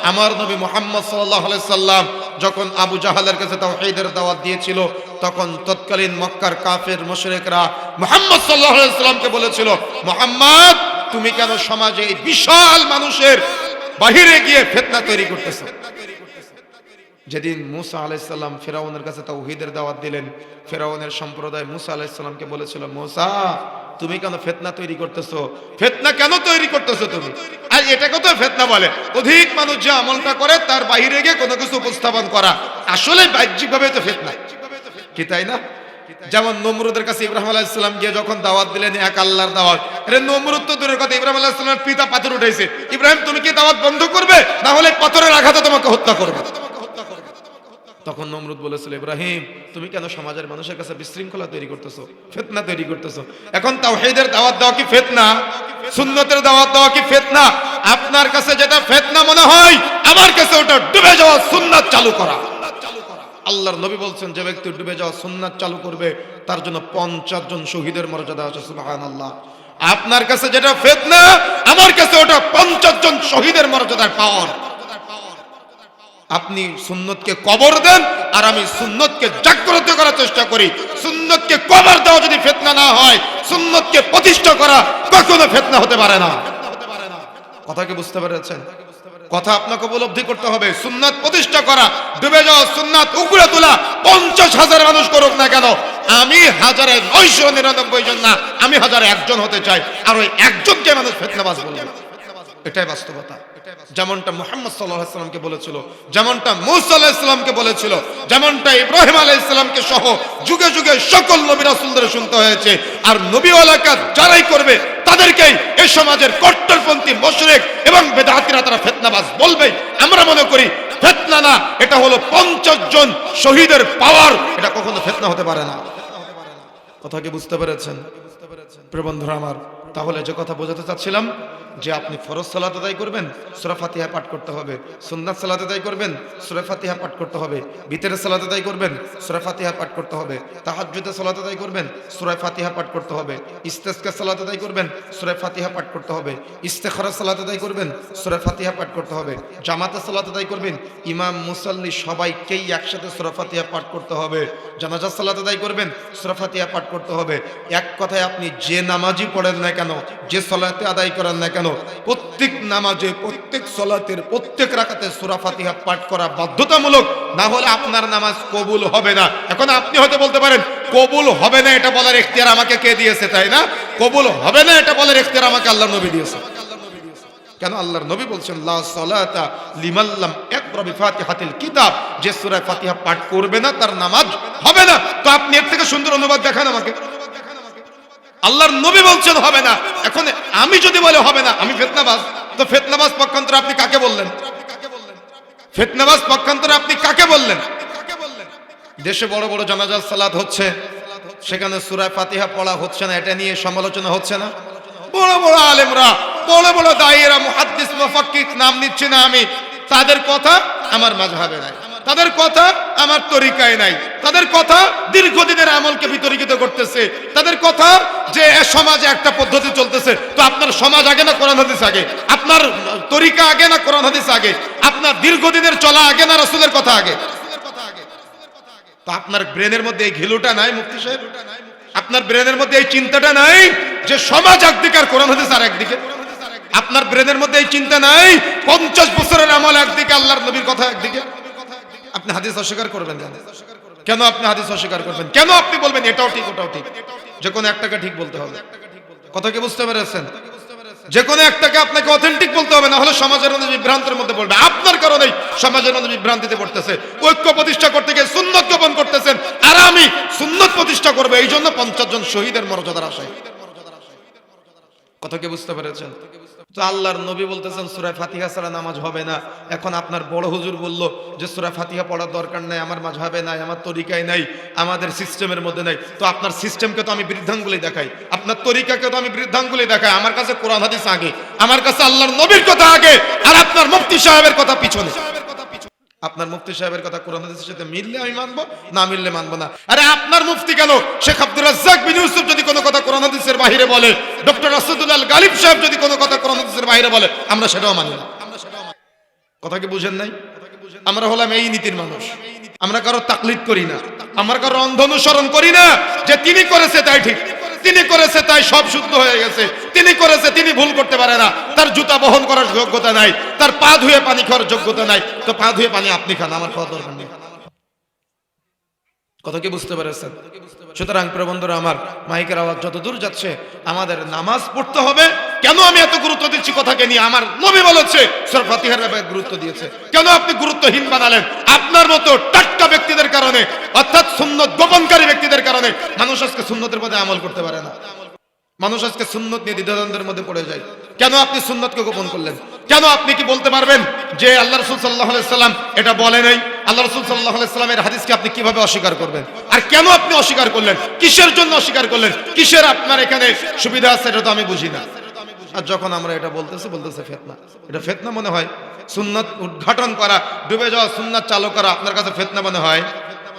আমার নবী মুহাম্মদ সাল্লাল্লাহু আলাইহি সাল্লাম যখন আবু জাহালের কাছে তাওহীদের দাওয়াত দিয়েছিল, তখন তৎকালীন মক্কার কাফের মুশরিকরা মুহাম্মদ সাল্লাল্লাহু আলাইহি সাল্লামকে বলেছিল, মুহাম্মদ তুমি কেন সমাজে এই বিশাল মানুষের বাহিরে গিয়ে ফিতনা তৈরি করতেছো? যেদিন মুসা আলাইহিস সালাম ফিরাউনের কাছে তাওহীদের দাওয়াত দিলেন, ফিরাউনের সম্প্রদায় মুসা আলাইহিস সালামকে বলেছিল, মুসা তুমি কেন ফিতনা তৈরি করতেছো? ফিতনা কেন তৈরি করতেছো তুমি? আর এটাকে তো ফিতনা বলে, অধিক মানুষ যে আমলটা করে তার বাইরে গিয়ে কোনো কিছু উপস্থাপন করা, আসলে বাহ্যিকভাবে তো ফিতনা, কি তাই না? যেমন নমরুদের কাছে ইব্রাহিম আলাইহিস সালাম গিয়ে যখন দাওয়াত দিলেন এক আল্লাহর দাওয়াত, আরে নমরুদ তো দূরের কথা, ইব্রাহিম আলাইহিস সালামের পিতা পাথর উঠাইছে, ইব্রাহিম তুমি কি দাওয়াত বন্ধ করবে, না হলে পাথরের আঘাতে তোমাকে হত্যা করবে? তখন নমরুদ বলেছিল, ইব্রাহিম তুমি কেন সমাজের মানুষের কাছে বিশৃঙ্খলা তৈরি করতেছো, ফিতনা তৈরি করতেছো? এখন তাওহীদের দাওয়াত দেওয়া কি ফিতনা? সুন্নতের দাওয়াত দেওয়া কি ফিতনা? আপনার কাছে যেটা ফিতনা মনে হয়, আমার কাছে ওটা ডুবে যাওয়া সুন্নাত চালু করা। আল্লাহর নবী বলছেন, যে ব্যক্তি ডুবে যাওয়া সুন্নাত চালু করবে তার জন্য 50 জন শহীদের মর্যাদা আছে। সুবহানাল্লাহ। আপনার কাছে যেটা ফিতনা, আমার কাছে ওটা 50 জন শহীদের মর্যাদার পাওয়ার। আপনি সুন্নতকে কবর দেন আর আমি সুন্নতকে জাগ্রত করার চেষ্টা করি। সুন্নতকে কবর দেওয়া যদি ফিতনা না হয়, সুন্নতকে প্রতিষ্ঠা করা কখনো ফিতনা হতে পারে না। কথা কি বুঝতে পেরেছেন? কথা আপনাকে উপলব্ধি করতে হবে। সুন্নাত প্রতিষ্ঠা করা, ডুবে যাওয়া সুন্নাত উপরে তোলা 50,000 মানুষ করুক না কেন, আমি 1999 জন না, আমি 1001 জন হতে চাই। আর ওই একজনকে মানুষ ফিতনাবাজ বলবে, এটাই বাস্তবতা। যেমনটা মুহাম্মদ সাল্লাল্লাহু আলাইহি ওয়াসাল্লামকে বলেছিল, যেমনটা মুসা আলাইহিস সালামকে বলেছিল, যেমনটা ইব্রাহিম আলাইহিস সালামকে সহ যুগে যুগে সকল নবী রাসূলদের শুনতে হয়েছে। আর নবীওয়ালা কাজ যারাই করবে তাদেরকেই এই সমাজের কট্টরপন্থী মুশরিক এবং বেদাতীরা তারা ফিতনাবাজ বলবে। আমরা মনে করি ফিতনা না, এটা হলো 50 জন শহীদের পাওয়ার, এটা কখনো ফিতনা হতে পারে না। কথা কি বুঝতে পেরেছেন? প্রিয় বন্ধুরা আমার, তাহলে যে কথা বোঝাতে চাচ্ছিলাম, যে আপনি ফরজ সালাত আদায় করবেন, সূরা ফাতিহা পাঠ করতে হবে। সুন্নাত সালাত আদায় করবেন, সূরা ফাতিহা পাঠ করতে হবে। বিতরের সালাত আদায় করবেন, সূরা ফাতিহা পাঠ করতে হবে। তাহাজ্জুদের সালাত আদায় করবেন, সূরা ফাতিহা পাঠ করতে হবে। ইস্তেসকার সালাত আদায় করবেন, সূরা ফাতিহা পাঠ করতে হবে। ইস্তেখারার সালাত আদায় করবেন, সূরা ফাতিহা পাঠ করতে হবে। জামাতের সালাত আদায় করবেন, ইমাম মুসাল্লি সবাইকেই একসাথে সূরা ফাতিহা পাঠ করতে হবে। জানাজার সালাত আদায় করবেন, সূরা ফাতিহা পাঠ করতে হবে। এক কথায় আপনি যে নামাজই পড়েন না কেন, যে সালাতে আদায় করেন না কেন, প্রত্যেক নামাজে, প্রত্যেক সালাতের প্রত্যেক রাকাতে সূরা ফাতিহা পাঠ করা বাধ্যতামূলক। না হলে আপনার নামাজ কবুল হবে না। এখন আপনি হয়তো বলতে পারেন, কবুল হবে না এটা বলার ইখতিয়ার আমাকে কে দিয়েছে, তাই না? কবুল হবে না এটা বলার ইখতিয়ার আমাকে আল্লাহর নবী দিয়েছে। কেন? আল্লাহর নবী বলছেন, লা সালাতা লিমান লাম ইয়াকরা বিফাতিহাতিল কিতাব, যে সূরা ফাতিহা পাঠ করবে না তার নামাজ হবে না। তো আপনি এর থেকে সুন্দর অনুবাদ দেখান আমাকে। আল্লাহর নবী বলছেন হবে না, এখন আমি যদি বলে হবে না, আমি ফিতনাবাজ। তো ফিতনাবাজ পক্ষান্তরে আপনি কাকে বললেন? ফিতনাবাজ পক্ষান্তরে আপনি কাকে বললেন? দেশে বড় বড় জানাজার সালাত হচ্ছে, সেখানে সূরা ফাতিহা পড়া হচ্ছে না, এটা নিয়ে সমালোচনা হচ্ছে না? বড় বড় আলেমরা, বড় বড় দায়ীরা, মুহাদ্দিস, মুফাক্কিহ, নাম নিচ্ছি না আমি, তাদের কথা আমার মাযহাবে নাই, তাদের কথা আমার তরিকায় নাই, তাদের কথা দীর্ঘদিনের আমলকে বিতর্কিত করতেছে, তাদের কথা যে সমাজে একটা পদ্ধতি চলতেছে। তো আপনার সমাজ আগে না কোরআন হাদিস আগে? আপনার তরিকা আগে না কোরআন হাদিস আগে? আপনার দীর্ঘদিনের চলা আগে না রাসূলের কথা আগে? তো আপনার ব্রেনের মধ্যে এই ঘিলুটা নাই মুফতি সাহেব? আপনার ব্রেনের মধ্যে এই চিন্তাটা নাই যে সমাজ একদিকে আর কোরআন হাদিস আর একদিকে? আপনার ব্রেনের মধ্যে এই চিন্তা নাই 50 বছরের আমল একদিকে, আল্লাহর নবীর কথা একদিকে? আপনি হাদিস অস্বীকার করবেন কেন? কেন আপনি হাদিস অস্বীকার করবেন? কেন আপনি বলবেন এটাও ঠিক ওটাও ঠিক? যে কোনো একটাকে ঠিক বলতে হবে। কথা কি বুঝতে পেরেছেন? যে কোনো একটাকে আপনাকে অথেন্টিক বলতে হবে, না হলে সমাজের মধ্যে বিভ্রান্তের মধ্যে পড়বে। আপনার কারণেই সমাজের মধ্যে বিভ্রান্তিতে পড়তেছে। ঐক্য প্রতিষ্ঠা করতে গিয়ে সুন্নত গোপন করতেছেন, আর আমি সুন্নত প্রতিষ্ঠা করবো এই জন্য 50 জন শহীদের মর্যাদার আশায়। কথা কি বুঝতে পেরেছেন? তো আল্লাহর নবী বলতেছেন সূরা ফাতিহা ছাড়া নামাজ হবে না। এখন আপনার বড় হুজুর বলল যে সূরা ফাতিহা পড়ার দরকার নাই, আমার মাযহাবে নাই, আমার তরিকায় নাই, আমাদের সিস্টেমের মধ্যে নাই। তো আপনার সিস্টেমকে তো আমি বৃদ্ধাঙ্গুলি দেখাই, আপনার তরিকাকে তো আমি বৃদ্ধাঙ্গুলি দেখাই। আমার কাছে কোরআন হাদিস আগে, আমার কাছে আল্লাহর নবীর কথা আগে, আর আপনার মুফতি সাহেবের কথা পিছনে। আপনার মুফতি সাহেবের কথা কোরআন হাদিসের সাথে মিললে আমি মানবো, না মিললে মানবো না। আরে আপনার মুফতি কেন, শেখ আব্দুর রাজ্জাক বিন ইউসুফ যদি কোনো কথা কোরআন হাদিসের বাইরে বলে, ডক্টর রাশিদুল আল গালিব সাহেব যদি কোনো কথা কোরআন হাদিসের বাইরে বলে, আমরা সেটাও মানি না। কথা কি বুঝেন নাই? আমরা হলাম এই নীতির মানুষ। আমরা কারো তাকলিদ করি না, আমরা কারো অন্ধ অনুসরণ করি না যে তিনি করেছে তাই ঠিক, তিনি করেছে তাই সব শুদ্ধ হয়ে গেছে, তিনি করেছে তিনি ভুল করতে পারে না, তার জুতা বহন করার যোগ্যতা নাই, তার পা ধুয়ে পানি খাওয়ার যোগ্যতা নাই। তো পা ধুয়ে পানি আপনি খান, আমার খাওয়ার দরকার নেই। কথা কি বুঝতে পেরেছেন? সুতরাং প্রিয় বন্ধুরা আমার, মাইকের আওয়াজ যত দূর যাচ্ছে, আমাদের নামাজ পড়তে হবে। কেন আমি এত গুরুত্ব দিচ্ছি কথাকে নিয়ে? আমার নবী বলেছে সূরা ফাতিহার ব্যাপারে গুরুত্ব দিয়েছে। কেন আপনি গুরুত্বহীন বানালেন? আপনার মতো টাটকা ব্যক্তিদের কারণে, অর্থাৎ সুন্নত গোপনকারী ব্যক্তিদের কারণে মানুষ আজকে সুন্নতের পথে আমল করতে পারে না। মানুষ আজকে সুন্নত নিয়ে দ্বিধাদ্বন্দ্বের মধ্যে পড়ে যায়। কেন আপনি সুন্নতকে গোপন করলেন? কেন আপনি কি বলতে পারবেন যে আল্লাহ রাসূল সাল্লাল্লাহু আলাইহি সাল্লাম এটা বলে নাই? আল্লাহ রাসূল সাল্লাল্লাহু আলাইহি সাল্লামের হাদিসকে আপনি কিভাবে অস্বীকার করবেন? আর কেন আপনি অস্বীকার করলেন? কিসের জন্য অস্বীকার করলেন? কিসের আপনার এখানে সুবিধা আছে এটা তো আমি বুঝি না। আর যখন আমরা এটা বলতেছে ফিতনা, এটা ফিতনা মনে হয়? সুন্নাত উদ্ঘাটন করা, ডুবে যাওয়া সুন্নাত চালু করা আপনার কাছে ফিতনা মনে হয়?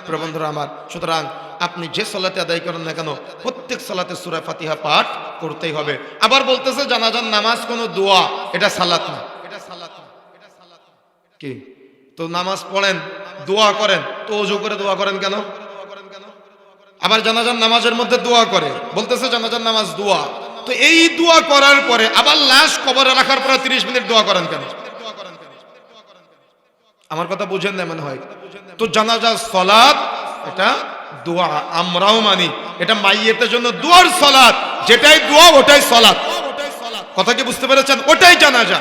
প্রিয় বন্ধুরা আমার, সুতরাং আপনি যে সালাতে আদায় করেন না কেন প্রত্যেক সালাতে সূরা ফাতিহা পাঠ করতেই হবে। আবার বলতেছে জানাজার নামাজ কোনো দোয়া, এটা সালাত না। কি তো নামাজ পড়েন, দোয়া করেন, তো ওযু করে দোয়া করেন কেন? আবার জানাজার নামাজের মধ্যে দোয়া করে, বলতেছে জানাজার নামাজ দোয়া। তো এই দোয়া করার পরে আবার লাশ কবরে রাখার পরে 30 মিনিট দোয়া করেন কেন? আমার কথা বুঝেন না মনে হয়? তো জানাজার সালাত এটা দোয়া, আমরাও মানি এটা মাইয়েতের জন্য দোয়ার সালাত, যেটাই দোয়া ওটাই সালাত। কথা কি বুঝতে পেরেছেন? ওটাই জানাজা।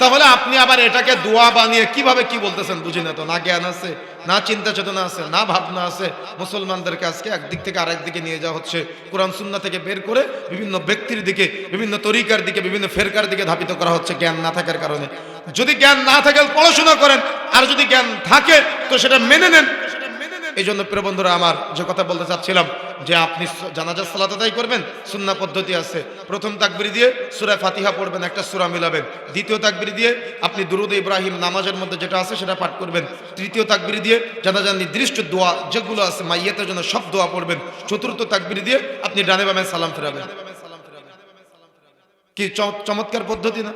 তাহলে আপনি আবার এটাকে দোয়া বানিয়ে কিভাবে কি বলতেছেন বুঝি না তো। না জ্ঞান আছে, না চিন্তা চেতনা আছে, না ভাবনা আছে। মুসলমানদেরকে আজকে একদিক থেকে আরেক দিকে নিয়ে যাওয়া হচ্ছে, কোরআন সুন্নাহ থেকে বের করে বিভিন্ন ব্যক্তির দিকে, বিভিন্ন তরিকার দিকে, বিভিন্ন ফেরকার দিকে ধাবিত করা হচ্ছে জ্ঞান না থাকার কারণে। যদি জ্ঞান না থাকে পড়াশোনা করেন, আর যদি জ্ঞান থাকে তো সেটা মেনে নেন। এই জন্য প্রিয় বন্ধুরা আমার, যে কথা বলতে চাচ্ছিলাম যে আপনি জানাজার সালাত আদায় করবেন, সুন্নাহ পদ্ধতি আছে। প্রথম তাকবীর দিয়ে সূরা ফাতিহা পড়বেন, একটা সূরা মিলাবেন। দ্বিতীয় তাকবীর দিয়ে আপনি দুরূদ ইব্রাহিম নামাজের মধ্যে যেটা আছে সেটা পাঠ করবেন। তৃতীয় তাকবীর দিয়ে জানাজার নির্দিষ্ট দোয়া যেগুলো আছে মাইয়াতের জন্য সব দোয়া পড়বেন। চতুর্থ তাকবীর দিয়ে আপনি ডানে বামে সালাম ফেরাবেন। কি চমৎকার পদ্ধতি না?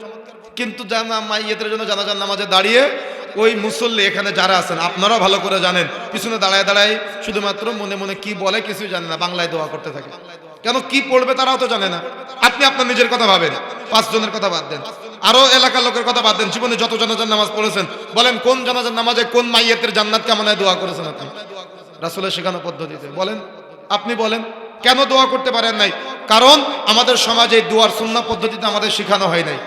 কিন্তু মাইয়াতের জন্য জানাজার নামাজে দাঁড়িয়ে ওই মুসল্লি এখানে যারা আছেন আপনারাও ভালো করে জানেন, পিছনে দাঁড়ায় দাঁড়ায় শুধুমাত্র মনে মনে কি বলে কিছুই জানে না, বাংলায় দোয়া করতে থাকে। কেন? কি পড়বে তারাও তো জানে না। আপনি আপনার নিজের কথা ভাবেন, 5 জনের কথা বাদ দেন, আরো এলাকার লোকের কথা বাদ দেন। জীবনে যত জানাজার নামাজ পড়েছেন বলেন কোন জানাজার নামাজে কোন মাইয়াতের জান্নাত কামনায় দোয়া করেছেন আপনি রাসূলের শেখানো পদ্ধতিতে? বলেন, আপনি বলেন কেন দোয়া করতে পারেন নাই? কারণ আমাদের সমাজে দোয়ার সুন্নাহ পদ্ধতিতে আমাদের শেখানো হয় নাই,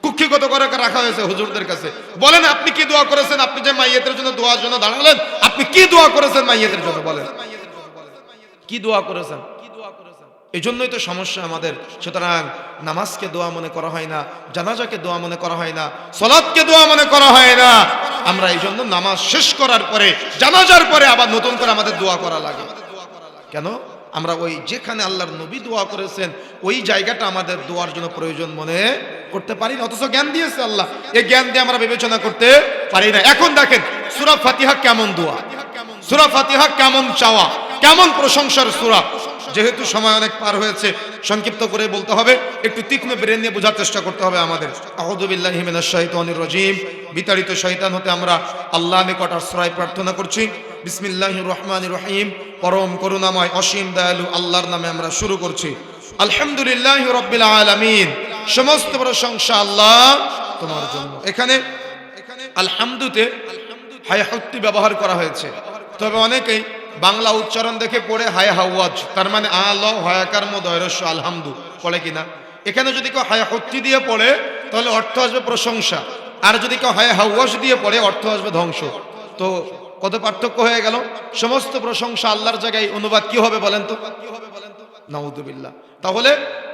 কুক্ষিগত করে রাখা হয়েছে হুজুরদের কাছে। বলেন আপনি কি দোয়া করেছেন? আপনি যে মাইয়াতের জন্য দোয়ার জন্য দাঁড়ালেন, আপনি কি দোয়া করেছেন মাইয়াতের জন্য? বলেন কি দোয়া করেছেন? এই জন্যই তো সমস্যা আমাদের। সুতরাং নামাজকে দোয়া মনে করা হয় না, জানাজাকে দোয়া মনে করা হয় না, সালাতকে দোয়া মনে করা হয় না। আমরা এই জন্য নামাজ শেষ করার পরে, জানাজার পরে আবার নতুন করে আমাদের দোয়া করা লাগে। কেন? আমরা ওই যেখানে আল্লাহর নবী দোয়া করেছেন ওই জায়গাটা আমাদের দোয়ার জন্য প্রয়োজন মনে করতে পারি না। অথচ জ্ঞান দিয়েছে আল্লাহ, এই জ্ঞান দিয়ে আমরা বিবেচনা করতে পারি না। এখন দেখেন সূরা ফাতিহা কেমন দোয়া, সূরা ফাতিহা কেমন চাওয়া, কেমন প্রশংসার সূরা। যেহেতু সময় অনেক পার হয়েছে, সংক্ষিপ্ত করে বলতে হবে, একটু তীক্ষ্ণ ব্রেন নিয়ে বোঝার চেষ্টা করতে হবে আমাদের। আউযু বিল্লাহি মিনাশ শাইতানির রাজীম। বিতাড়িত শয়তান হতে আমরা আল্লাহর নিকট আশ্রয় প্রার্থনা করছি। বিসমিল্লাহির রহমানির রহিম। পরম করুণাময় অসীম দয়ালু আল্লাহর নামে আমরা শুরু করছি। আলহামদুলিল্লাহি রাব্বিল আলামিন। সমস্ত প্রশংসা আল্লাহ তোমার জন্য। এখানে আলহামদুতে হায়াহুত্তি ব্যবহার করা হয়েছে, তবে অনেকেই বাংলা উচ্চারণ দেখে পড়ে হায় হাওয়াজ, তার মানে আল্লাহ হায়াকার মদয়রস্য আলহামদু পড়ে কিনা। এখানে যদি কেউ হায়াহুত্তি দিয়ে পড়ে তাহলে অর্থ আসবে প্রশংসা, আর যদি কেউ হায় হাওয়াজ দিয়ে পড়ে অর্থ আসবে ধ্বংস। তো কত পার্থক্য হয়ে গেল? সমস্ত প্রশংসা আল্লাহর জায়গায় অনুবাদ কি হবে বলেন তো? নাউযুবিল্লাহ। তাহলে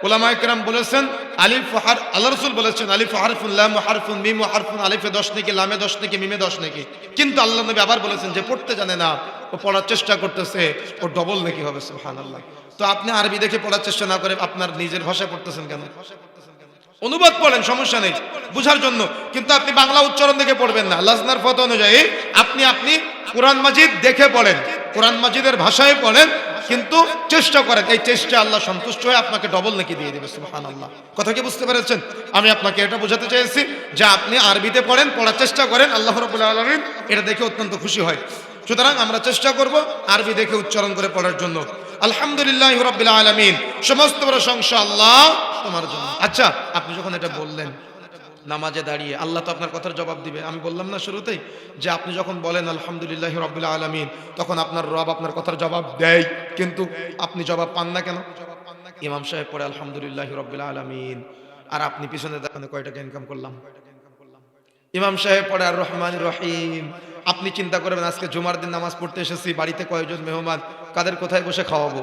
উলামায়ে কেরাম বলেছেন আলিফ হার, আল্লাহ রাসূল বলেছেন আলিফ হারফুন লাম হারফুন মিম হারফুন, আলিফে 10 নাকি লামে 10 নাকি মিমে 10 নাকি। কিন্তু আল্লাহ নবী আবার বলেছেন যে পড়তে জানে না ও পড়ার চেষ্টা করতেছে, ও ডবল নাকি হবে। সুবহানাল্লাহ। তো আপনি আরবি দেখে পড়ার চেষ্টা না করে আপনার নিজের ভাষায় পড়তেছেন কেন? অনুবাদ পড়েন, সমস্যা নেই বুঝার জন্য, কিন্তু আপনি বাংলা উচ্চারণ দেখে পড়বেন না। লাজনার ফতোয়া অনুযায়ী আপনি কোরআন মাজিদ দেখে পড়েন, কোরআন মাজিদের ভাষায় পড়েন, কিন্তু চেষ্টা করেন। এই চেষ্টা আল্লাহ সন্তুষ্ট হয়ে আপনাকে ডবল নেকি দিয়ে দেবে। সুবহানাল্লাহ। কথা কি বুঝতে পেরেছেন? আমি আপনাকে এটা বোঝাতে চেয়েছি যে আপনি আরবিতে পড়েন, পড়ার চেষ্টা করেন, আল্লাহ রাব্বুল আলামিন এটা দেখে অত্যন্ত খুশি হয়। সুতরাং আমরা চেষ্টা করব আরবি দেখে উচ্চারণ করে পড়ার জন্য। আলহামদুলিল্লাহি রাব্বিল আলামিন। সমস্ত প্রশংসা আল্লাহ তোমার জন্য। আচ্ছা, আপনি যখন এটা বললেন নামাজে দাঁড়িয়ে, আল্লাহ তো আপনার কথার জবাব দিবে। আমি বললাম না শুরুতেই যে আপনি যখন বলেন আলহামদুলিল্লাহি রাব্বিল আলামিন, তখন আপনার রব আপনার কথার জবাব দেয়, কিন্তু আপনি জবাব পান না কেন? ইমাম সাহেব পড়ে আলহামদুলিল্লাহি রাব্বিল আলামিন, আর আপনি পিছনে দেখেন কয় টাকা ইনকাম করলাম। ইমাম সাহেব পড়ে আর রহমানির রহিম। আপনি চিন্তা করবেন আজকে জুমার দিন নামাজ পড়তে এসেছি, বাড়িতে কয়েকজন মেহমান, কাদের কোথায় বসে খাওয়াবো।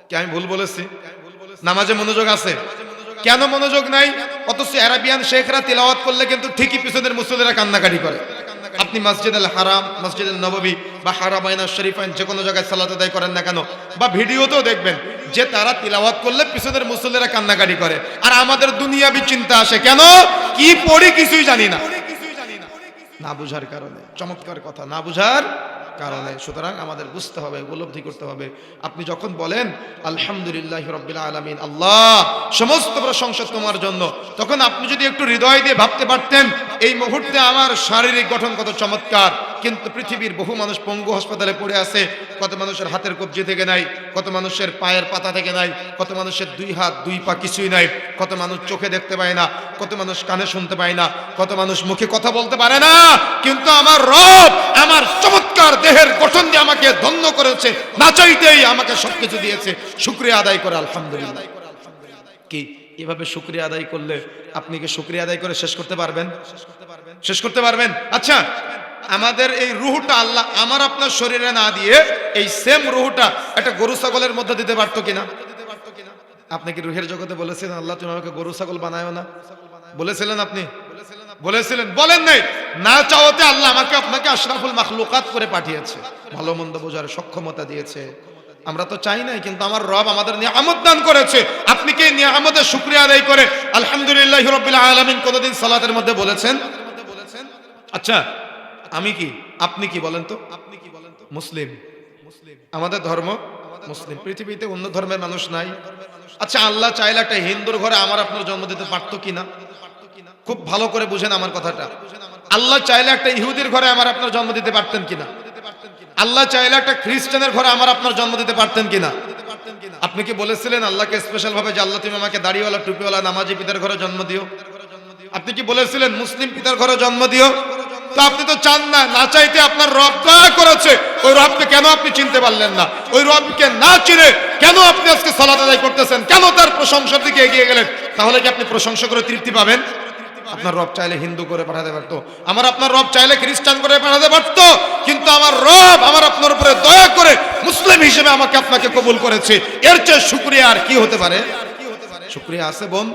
কি আমি ভুল বলেছি? নামাজে মনোযোগ আছে, কেন মনোযোগ নাই? অথচ আরাবিয়ান শেখরা তিলাওয়াত করলে কিন্তু ঠিকই পিছনের মুসল্লিরা কান্নাকাটি করে। আপনি মসজিদ আল হারাম, মসজিদ আল নববী বা হারামাইন শরীফাইন যে কোনো জায়গায় সালাত আদায় করেন না কেন, বা ভিডিওতেও দেখবেন যে তারা তিলাওয়াত করলে পিছনের মুসল্লিরা কান্নাকাটি করে, আর আমাদের দুনিয়াবি চিন্তা আসে কেন, কি পড়ি কিছুই জানি না, না বুঝার কারণে। চমৎকার কথা, না বুঝার কারণে। সুতরাং আমাদের বুঝতে হবে, উপলব্ধি করতে হবে। আপনি যখন বলেন আলহামদুলিল্লাহ রাব্বিল আলামিন, আল্লাহ সমস্ত প্রশংসা তোমার জন্য, তখন আপনি যদি একটু হৃদয় দিয়ে ভাবতে পারতেন এই মুহূর্তে আমার শারীরিক গঠন কত চমৎকার, কিন্তু পৃথিবীর বহু মানুষ পঙ্গু হাসপাতালে পড়ে আছে, কত মানুষের হাতের কবজি থেকে নাই, কত মানুষের পায়ের পাতা থেকে নাই, কত মানুষের দুই হাত দুই পা কিছুই নাই, কত মানুষ চোখে দেখতে পায় না, কত মানুষ কানে শুনতে পায় না, কত মানুষ মুখে কথা বলতে পারে না, কিন্তু আমার রব আমার চমৎকার দেহের গঠন দিয়ে আমাকে ধন্য করেছে, না চাইতেই আমাকে সবকিছু দিয়েছে। শুকরিয়া আদায় করে আলহামদুলিল্লাহ। কি এভাবে শুকরিয়া আদায় করলে আপনি কি শুকরিয়া আদায় করে শেষ করতে পারবেন? শেষ করতে পারবেন? আচ্ছা, আমাদের এই রুহটা আল্লাহ আমার আপনার শরীরে না দিয়ে এই সেম রুহটা একটা গরু ছাগলের মধ্যে দিতে পারতো কিনা? আপনি কি রুহের জগতে বলেছিলেন আল্লাহ তুমি আমাকে গরু ছাগল বানায়ও না? বলেছিলেন আপনি? বলেছিলেন? বলেন নাই। না চাওয়াতে আল্লাহ আমাকে আপনাকে আশরাফুল মাখলুকাত করে পাঠিয়েছে, ভালো মন্দ বোঝার সক্ষমতা দিয়েছে। আমরা তো চাই নাই, কিন্তু আমার রব আমাদের নিয়ামত দান করেছে। আপনি কি নিয়ামতের শুকরিয়া আদায় করে আলহামদুলিল্লাহি রাব্বিল আলামিন কোনদিন সালাতের মধ্যে বলেছেন? আচ্ছা, আমি কি, আপনি কি বলেন তো? মুসলিম, আমাদের ধর্ম মুসলিম, পৃথিবীতে অন্য ধর্মের মানুষ নাই। আচ্ছা, আল্লাহ চাইলে একটা হিন্দুর ঘরে আমার আপনার জন্ম দিতে পারতো কিনা? খুব ভালো করে বুঝেন আমার কথাটা। আল্লাহ চাইলে একটা ইহুদির ঘরে আমার আপনার জন্ম দিতে পারতেন কিনা? আল্লাহ চাইলে একটা খ্রিস্টানের ঘরে আমার আপনার জন্ম দিতে পারতেন কিনা? আপনি কি বলেছিলেন আল্লাহকে স্পেশাল ভাবে যে আল্লাহ তুমি আমাকে দাড়িওয়ালা টুপিওয়ালা নামাজি পিতার ঘরে জন্ম দিও? আপনি কি বলেছিলেন মুসলিম পিতার ঘরে জন্ম দিও? তো আপনি তো চান না, না চাইতে আপনার রব দয়া করেছে। ওই রবকে কেন আপনি চিনতে পারলেন না? ওই রবকে না চিনে কেন আপনি আজকে সালাত আদায় করতেছেন? কেন তার প্রশংসার দিকে এগিয়ে গেলেন? তাহলে কি আপনি প্রশংসা করে তৃপ্তি পাবেন? আপনার রব চাইলে হিন্দু করে পাঠাতে পারতো, আমার আপনার রব চাইলে খ্রিস্টান করে পাঠাতে পারতো, কিন্তু আমার রব আমার আপনার উপরে দয়া করে মুসলিম হিসেবে আমাকে আপনাকে কবুল করেছে। এর চেয়ে শুকরিয়া আর কি হতে পারে? শুকরিয়া আছে বোন,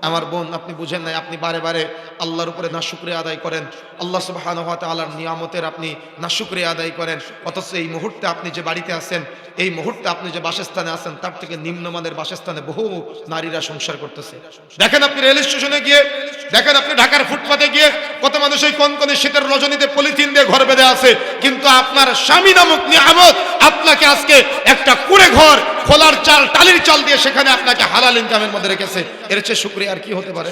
আমার বোন, আপনি বুঝেন নাই। আপনি বারে বারে আল্লাহর উপরে নাশুকরিয়া আদায় করেন, আল্লাহ সুবহানাহু ওয়া তাআলার নিয়ামতের আপনি নাশুকরিয়া আদায় করেন, অথচ এই মুহূর্তে আপনি যে বাড়িতে আছেন, এই মুহূর্তে আপনি যে বাসস্থানে আছেন, তার থেকে নিম্নমানের বাসস্থানে বহু নারীরা সংসার করতেছে। দেখেন আপনি রেল স্টেশনে গিয়ে, দেখেন আপনি ঢাকার ফুটপাতে গিয়ে, কত মানুষ এই কনকনে শীতের রজনীতে পলিথিন দিয়ে ঘর বেঁধে আছে, কিন্তু আপনার স্বামী নামক নিয়ামত আপনাকে আজকে একটা কুড়ে ঘর, খোলার চাল, টালির চাল দিয়ে সেখানে আপনাকে হালাল ইনকামের মধ্যে রেখেছে। এর চেয়ে শুকরিয়া আর কি হতে পারে?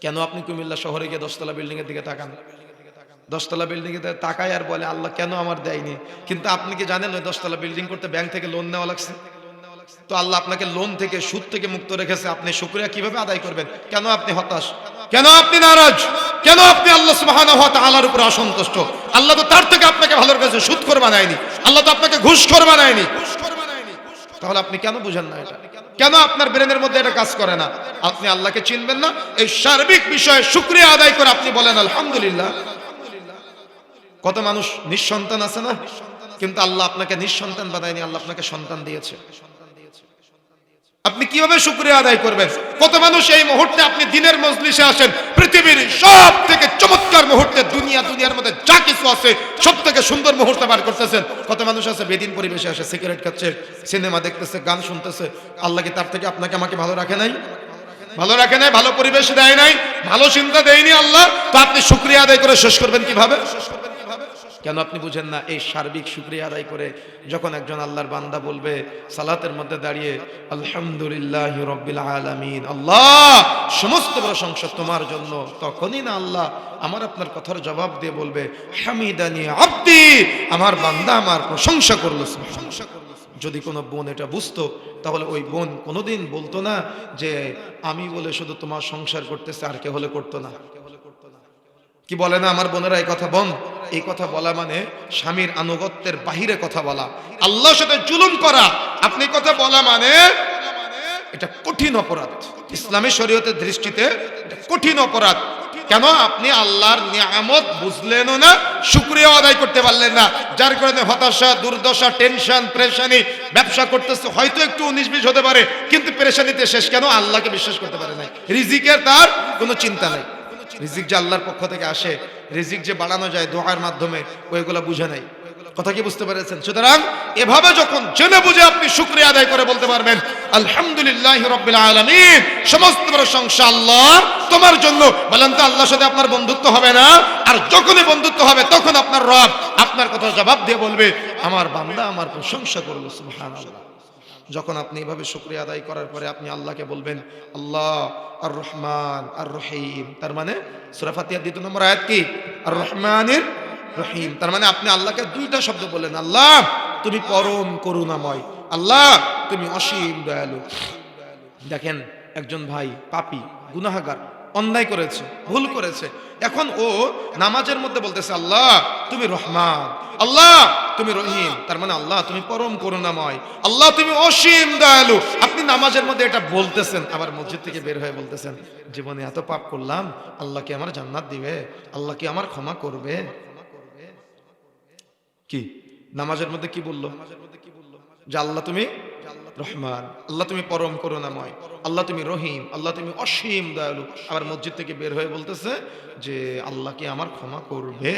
কেন আপনি কুমিল্লা শহরে গিয়ে 10তলা বিল্ডিং এর দিকে তাকান, 10তলা বিল্ডিং এ তাকায় আর বলে আল্লাহ কেন আমার দেয়নি? কিন্তু আপনি কি জানেন ওই 10তলা বিল্ডিং করতে ব্যাংক থেকে লোন নেওয়া লাগছে? তো আল্লাহ আপনাকে লোন থেকে, সুদ থেকে মুক্ত রেখেছে। আপনি শুকরিয়া কিভাবে আদায় করবেন? কেন আপনি হতাশ? কেন আপনি নারাজ? কেন আপনি আল্লাহ সুবহানাহু ওয়া তাআলার উপর অসন্তুষ্ট? আল্লাহ তো তার থেকে আপনাকে ভালো রেখেছে, সুদখোর বানায়নি। আল্লাহ তো আপনাকে ঘুষখোর বানায়নি। তাহলে আপনি কেন বুঝেন না এটা? কেন আপনার ব্রেনের মধ্যে এটা কাজ করে না? আপনি আল্লাহকে চিনবেন না। এই সার্বিক বিষয়ে শুকরিয়া আদায় করে আপনি বলেন আলহামদুলিল্লাহ। কত মানুষ নিঃসন্তান আছে না, কিন্তু আল্লাহ আপনাকে নিঃসন্তান বানায়নি, আল্লাহ আপনাকে সন্তান দিয়েছে। আপনি কিভাবে শুকরিয়া আদায় করবেন? কত মানুষ এই মুহূর্তে আপনি দিনের মজলিসে আসেন, পৃথিবীর সব থেকে চমৎকার মুহূর্তে, দুনিয়ার মধ্যে যা কিছু আছে সব থেকে সুন্দর মুহূর্ত বার করতেছেন। কত মানুষ আছে বেদিন পরিবেশে আসে, সিগারেট খাচ্ছে, সিনেমা দেখতেছে, গান শুনতেছে। আল্লাহ কি তার থেকে আপনাকে আমাকে ভালো রাখে নাই? ভালো রাখে নাই, ভালো পরিবেশ দেয় নাই, ভালো চিন্তা দেয়নি আল্লাহ। তো আপনি শুকরিয়া আদায় করে শেষ করবেন কিভাবে? কেন আপনি বুঝেন না? এই সার্বিক শুকরিয়া আদায় করে যখন একজন আল্লাহর বান্দা বলবে সালাতের মধ্যে দাঁড়িয়ে আলহামদুলিল্লাহি রাব্বিল আলামিন, আল্লাহ সমস্ত প্রশংসা তোমার জন্য, তখনই না আল্লাহ আমার আপনার কথার জবাব দিয়ে বলবে হামিদানি আব্দি, আমার বান্দা আমার প্রশংসা করলো। যদি কোনো বোন এটা বুঝতো, তাহলে ওই বোন কোনোদিন বলতো না যে আমি বলে শুধু তোমার সংসার করতেছে, আর কে হলে করতো না। কি বলে না আমার বোনেরা এই কথা? বোন, এই কথা বলা মানে স্বামীর আনুগত্যের বাহিরে কথা বলা, আল্লাহর সাথে জুলুম করা। আপনি কথা বলা মানে এটা কঠিন অপরাধ, ইসলামী শরীয়তের দৃষ্টিতে এটা কঠিন অপরাধ। কেন? আপনি আল্লাহর নিয়ামত বুঝলেনও না, শুকরিয়া আদায় করতে পারলেন না, যার কারণে হতাশা, দুর্দশা, টেনশন, পেরেশানি। ব্যবসা করতেছে, হয়তো একটু 19-20 হতে পারে, কিন্তু পেরেশানিতে শেষ। কেন? আল্লাহকে বিশ্বাস করতে পারে নাই, রিজিকের তার কোনো চিন্তা নাই। রিজিক যে আল্লাহর পক্ষ থেকে আসে, রিজিক যে বাড়ানো যায় দোয়ার মাধ্যমে, ওইগুলো বুঝে নাই। কথা কি বুঝতে পেরেছেন? সুতরাং এভাবে যখন জেনে বুঝে আপনি শুকরিয়া আদায় করে বলতে পারবেন আলহামদুলিল্লাহি রাব্বিল আলামিন, সমস্ত প্রশংসা আল্লাহর, তোমার জন্য। বলেন তো আল্লাহর সাথে আপনার বন্ধুত্ব হবে না? আর যখনই বন্ধুত্ব হবে তখন আপনার রব আপনার কথা জবাব দিয়ে বলবে আমার বান্দা আমার প্রশংসা করলো, সুবহানাল্লাহ। যখন আপনি এভাবে শুকরিয়া আদায় করার পরে আপনি আল্লাহকে বলবেন আল্লাহ আর রহমান আর রহিম, তার মানে সূরা ফাতিহার 2 নম্বর আয়াত কি? আর রহমানির রহিম। তার মানে আপনি আল্লাহকে দুইটা শব্দ বলেন, আল্লাহ তুমি পরম করুণাময়, আল্লাহ তুমি অসীম দয়ালু। দেখেন একজন ভাই পাপী, গুনাহগার, অন্যায় করেছে, ভুল করেছে, এখন ও নামাজের মধ্যে বলতেছে আল্লাহ তুমি রহমান, আল্লাহ তুমি রহিম, তার মানে আল্লাহ তুমি পরম করুণাময়, আল্লাহ তুমি অসীম দয়ালু। আপনি নামাজের মধ্যে এটা বলতেছেন, আবার মসজিদ থেকে বের হয়ে বলতেছেন জীবনে এত পাপ করলাম, আল্লাহ কি আমার জান্নাত দিবে? আল্লাহ কি আমার ক্ষমা করবে? কি নামাজের মধ্যে কি বললো? যে আল্লাহ তুমি রহমান, আল্লাহ তুমি পরম করুণাময়, আল্লাহ তুমি রহিম, আল্লাহ তুমি অসীম দয়ালু। আবার মসজিদ থেকে বের হয়ে বলতেছে যে আল্লাহ কি আমার ক্ষমা করবে?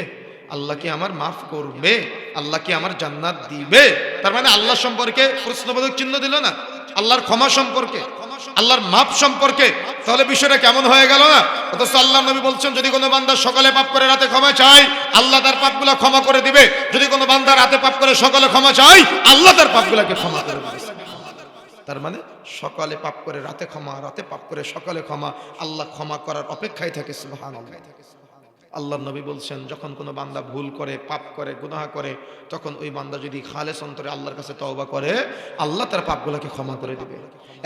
আল্লাহ কি আমার মাফ করবে? আল্লাহ কি আমার জান্নাত দিবে? তার মানে আল্লাহ সম্পর্কে প্রশ্নবোধক চিহ্ন দিল না, আল্লাহর ক্ষমা সম্পর্কে, আল্লাহর মাফ সম্পর্কে। তাহলে বিষয়টা কেমন হয়ে গেল না? অথচ আল্লাহ নবী বলছেন যদি কোনো বান্দা সকালে পাপ করে রাতে ক্ষমা চায় আল্লাহ তার পাপগুলো ক্ষমা করে দিবে, যদি কোনো বান্দা রাতে পাপ করে সকালে ক্ষমা চায় আল্লাহ তার পাপগুলোকে ক্ষমা করে দিবে। তার মানে সকালে পাপ করে রাতে ক্ষমা, রাতে পাপ করে সকালে ক্ষমা, আল্লাহ ক্ষমা করার অপেক্ষায় থাকে, সুবহানাল্লাহ। আল্লাহর নবী বলছেন যখন কোনো বান্দা ভুল করে, পাপ করে, গুনাহ করে, তখন ওই বান্দা যদি খালেস অন্তরে আল্লাহর কাছে তওবা করে আল্লাহ তার পাপগুলোকে ক্ষমা করে দিবে।